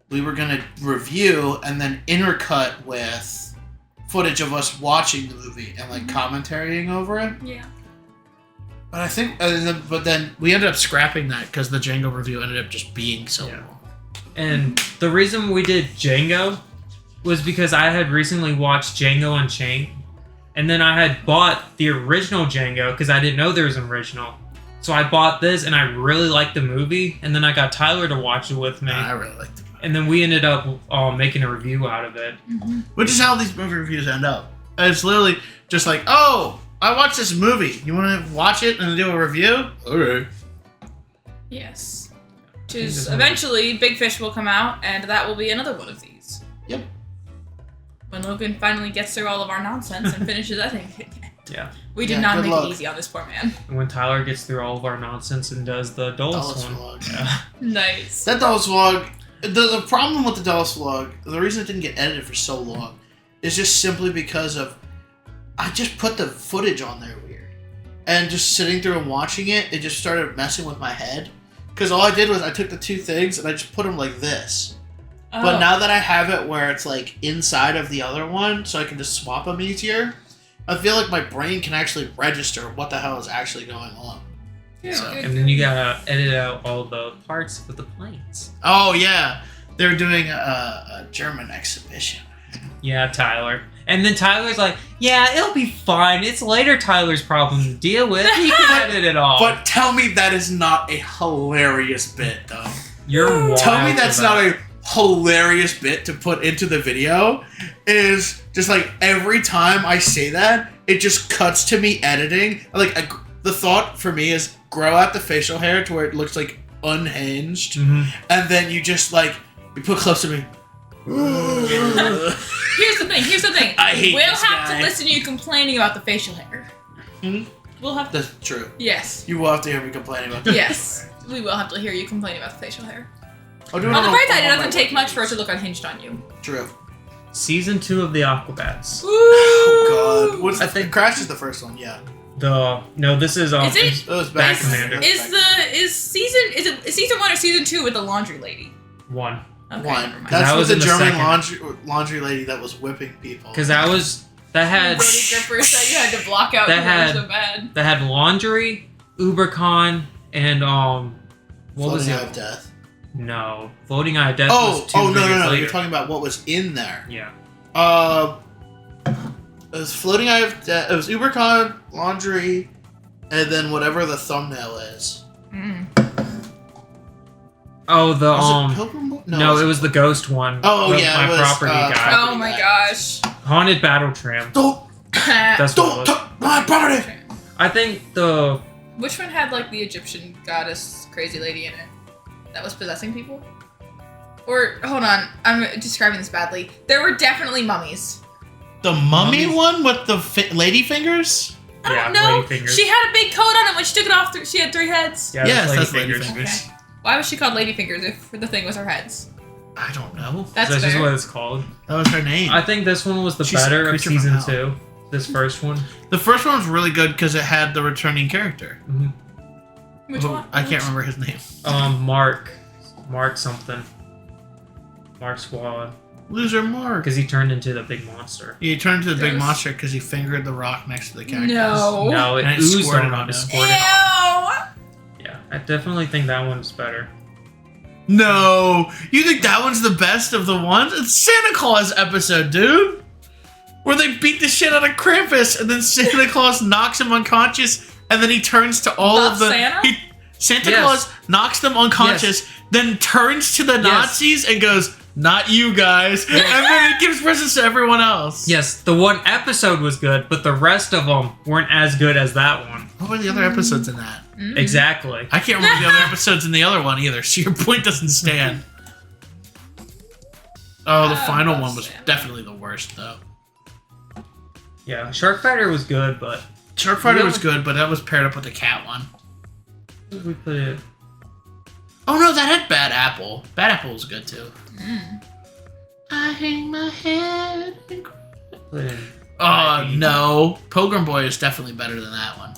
we were gonna review and then intercut with footage of us watching the movie and like commentarying over it. Yeah. But I think, but then we ended up scrapping that because the Django review ended up just being so long. And the reason we did Django was because I had recently watched Django Unchained, and then I had bought the original Django because I didn't know there was an original. So I bought this, and I really liked the movie, and then I got Tyler to watch it with me. I really liked it. And then we ended up making a review out of it. Mm-hmm. Which is how these movie reviews end up. It's literally just like, oh, I watched this movie. You want to watch it and do a review? Okay. Yes. Which is eventually Big Fish will come out, and that will be another one of these. Yep. When Logan finally gets through all of our nonsense and finishes editing. Yeah. We did not make it easy on this poor man. And when Tyler gets through all of our nonsense and does the Dulles one. Vlog. Yeah. Nice. That Dulles Vlog, the problem with the Dulles Vlog, the reason it didn't get edited for so long is just simply because of I just put the footage on there weird. And just sitting through and watching it, it just started messing with my head. Because all I did was I took the two things and I just put them like this. Oh. But now that I have it where it's like inside of the other one, so I can just swap them easier, I feel like my brain can actually register what the hell is actually going on. Yeah, So- good. And then you gotta edit out all the parts with the planes. Oh yeah, they're doing a German exhibition. Yeah, Tyler. And then Tyler's like, yeah, it'll be fine. It's later Tyler's problem to deal with. He can edit it all. But tell me that is not a hilarious bit, though. You're wild. Tell me that's for not that. a hilarious bit to put into the video. Is just like every time I say that, it just cuts to me editing. Like the thought for me is grow out the facial hair to where it looks like unhinged, and then you just like you put close to me. Here's the thing. I hate We'll this have guy. to listen to you complaining about the facial hair. Hmm? We'll have to. That's true. Yes. You will have to hear me complaining about that. Yes. We will have to hear you complain about the facial hair. I'll do On it the on bright my- side, it on doesn't my take much for it to look unhinged on you. True. Season 2 of the Aquabats. Oh God. What's I the think- Crash is the first one. Yeah. No, this is Is it? It was Back back Commander. Is season 1 or season 2 with the laundry lady? one. Okay, One. never mind. That That's was with in the the German second. laundry lady that was whipping people. Because that had Brody grippers that you had to block out That because they were had- so bad. that had laundry, UberCon, and what was Floating it? Eye of Death. No, Floating Eye of Death Oh, was 2 no, years later. You're talking about what was in there. Yeah. It was Floating Eye of Death. It was UberCon, laundry, and then whatever the thumbnail is. Mm. Oh, the Was it Pilgrim? No, it was the ghost one. Oh, the yeah, My it was, property guy. Oh my gosh. Haunted Battle Tram. Don't That's what it was. touch my property. I think the Which one had like the Egyptian goddess crazy lady in it? That was possessing people? Or hold on, I'm describing this badly. There were definitely mummies. The mummy Mummies? one with the lady fingers. I Yeah, don't know. ladyfingers. She had a big coat on, and when she took it off, she had 3 heads. yeah, Yes, that's Ladyfingers. ladyfingers. Okay. Why was she called Ladyfingers if the thing was her heads? I don't know. That's That's just fair. what it's called. That was her name. I think this one was the She's a better of creature from season hell. 2. This first one. The first one was really good because it had the returning character. Which Who- one? I can't remember his name. Mark something. Mark Squad. Loser Mark. Because he turned into the big monster. He turned into the big Gross. monster because he fingered the rock next to the cactus. No. No, it And it oozed squirted on on him. him. Squirted on him. Ew. Yeah, I definitely think that one's better. No, you think that one's the best of the ones? It's Santa Claus episode, dude. Where they beat the shit out of Krampus, and then Santa Claus knocks him unconscious, and then he turns to all Buff of the Santa? Santa Yes. Claus knocks them unconscious, then turns to the Nazis and goes, "Not you guys," and then he gives presents to everyone else. Yes, the one episode was good, but the rest of them weren't as good as that one. What were the other episodes in that? Exactly. I can't remember the other episodes in the other one either, so your point doesn't stand. Oh, the final Buff one was Santa. definitely the worst, though. Yeah, Shark Fighter was good, but Shark Fighter Yeah. was good, but that was paired up with the cat one. we put it. Oh no, that had Bad Apple. Bad Apple was good too. I hang my head. Put it in. No. Pilgrim Boy is definitely better than that one.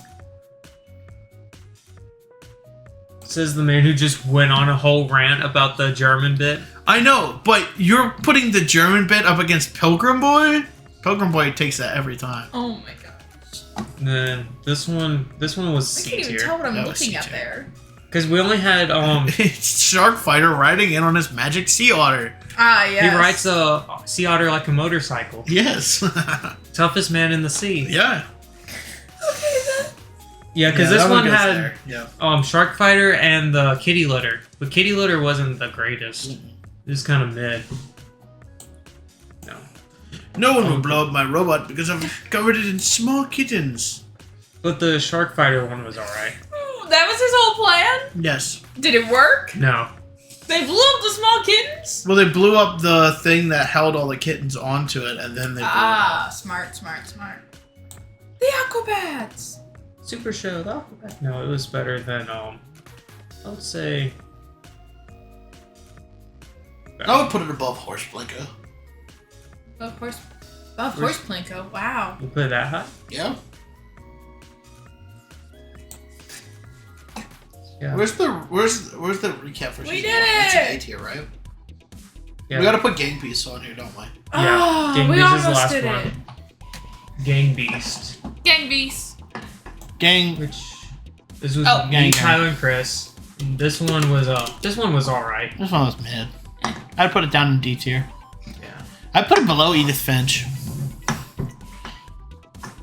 Says the man who just went on a whole rant about the German bit. I know, but you're putting the German bit up against Pilgrim Boy? Pilgrim Boy takes that every time. Oh my god. And then this one was I C can't even tier. tell what I'm That was looking C at tier. there. Because we only had It's Shark Fighter riding in on his magic sea otter. Ah, yes. he rides a sea otter like a motorcycle. Yes. Toughest man in the sea. Yeah. Okay, then. Yeah, because Yeah, this that one goes had there. Yeah. Shark Fighter and the kitty litter. But kitty litter wasn't the greatest. It was kind of mid. No. No one will blow up my robot because I've covered it in small kittens. But the Shark Fighter one was alright. That was his whole plan? Yes. Did it work? No. They blew up the small kittens? Well, they blew up the thing that held all the kittens onto it, and then they blew it Ah, up. smart. The Aquabats! Super Show, the alphabet. No, it was better than, I would say... I would put it above Horse Blinko. Of course. Of course, Plinko. Wow. You put it that high? Yeah. Yeah. Where's the recap for We season did one? That's an it! A tier, right? Yeah. We gotta put Gang Beasts on here, don't we? Yeah, Oh, Gang we Beast is the almost last did one. it. Gang Beast. Gang Beast. Gang. Which... This was Oh. me, Gang. Tyler, and Chris. And this one was alright. This one was mid. I'd put it down in D tier. Yeah. I'd put it below Edith Finch.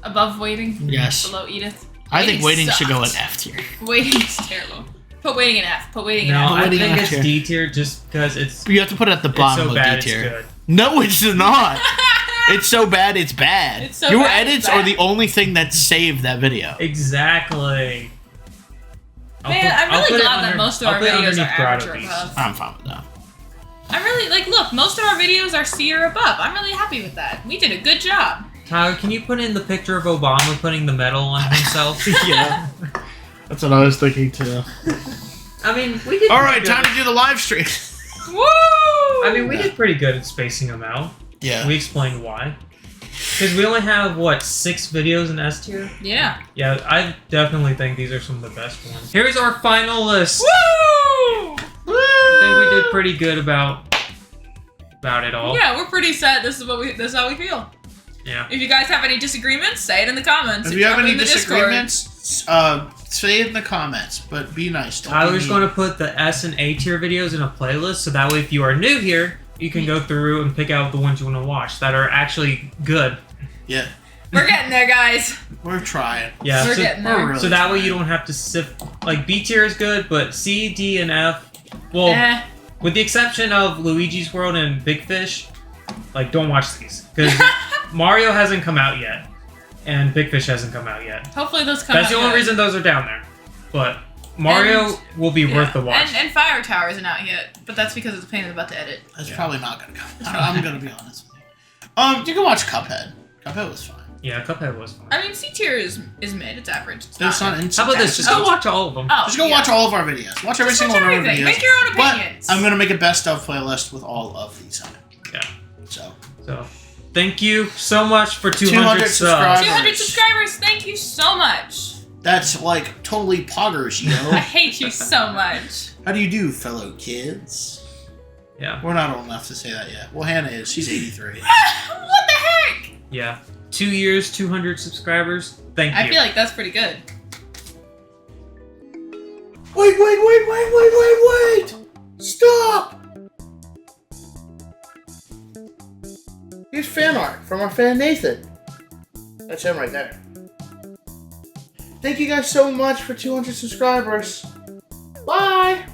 Above Waiting? Yes. Below Edith? I think Waiting should go in sucked. F tier. Waiting is terrible. Put Waiting in F. Put Waiting in No, F. I Waiting think F it's tier. D tier just because it's You have to put it at the it's bottom so of bad D it's tier. good. No, it's not. It's so bad, it's bad. It's so Your bad, it's edits bad. are the only thing that saved that video. Exactly. Man, I'm I'll really put it glad that under- most of I'll our put it videos are underneath average or Grotto Beast. above. I'm fine with that. I'm really, like, look, most of our videos are C or above. I'm really happy with that. We did a good job. Tyler, can you put in the picture of Obama putting the medal on himself? Yeah. That's what I was thinking too. I mean, we did. All right, pretty time good. to do the live stream. Woo! I mean, we did pretty good at spacing them out. Yeah. We explained why. Because we only have, what, 6 videos in S tier? Yeah. Yeah, I definitely think these are some of the best ones. Here's our final list. Woo! I think we did pretty good about it all. Yeah, we're pretty set. This is how we feel. Yeah. If you guys have any disagreements, say it in the comments. If you have Drop it any in the Discord. disagreements, say it in the comments, but be nice. Don't Tyler's be going mean. to put the S and A tier videos in a playlist, so that way if you are new here, you can go through and pick out the ones you want to watch that are actually good. Yeah, We're getting there, guys. we're trying. Yeah, We're so, getting there. really so that way trying. you don't have to sift. Like, B tier is good, but C, D, and F, well, Eh. with the exception of Luigi's World and Big Fish, like, don't watch these. Because Mario hasn't come out yet, and Big Fish hasn't come out yet. Hopefully those come That's out the only good. reason those are down there. But Mario And- will be Yeah. worth the watch. And Fire Tower isn't out yet, but that's because it's a pain in the butt to edit. That's probably not gonna come. I'm gonna be honest with you. You can watch Cuphead. Cuphead was fine. Yeah, Cuphead was fun. I mean, C tier is mid. It's average. It's It's not not good. instant. How about this? Just go watch all of them. Oh, Just go yeah. watch all of our videos. Watch every Just single watch one of our everything. videos. Make your own opinions. But I'm gonna make a best of playlist with all of these on it. Yeah. So Thank you so much for 200 200 subs. subscribers. 200 subscribers. Thank you so much. that's like totally poggers, I yo. hate you so much. How do you do, fellow kids? Yeah. We're not old enough to say that yet. Well, Hannah is. She's 83. What the heck? Yeah. 2 years, 200 subscribers. Thank you. I feel like that's pretty good. Wait! Stop! Here's fan art from our fan Nathan. That's him right there. Thank you guys so much for 200 subscribers. Bye!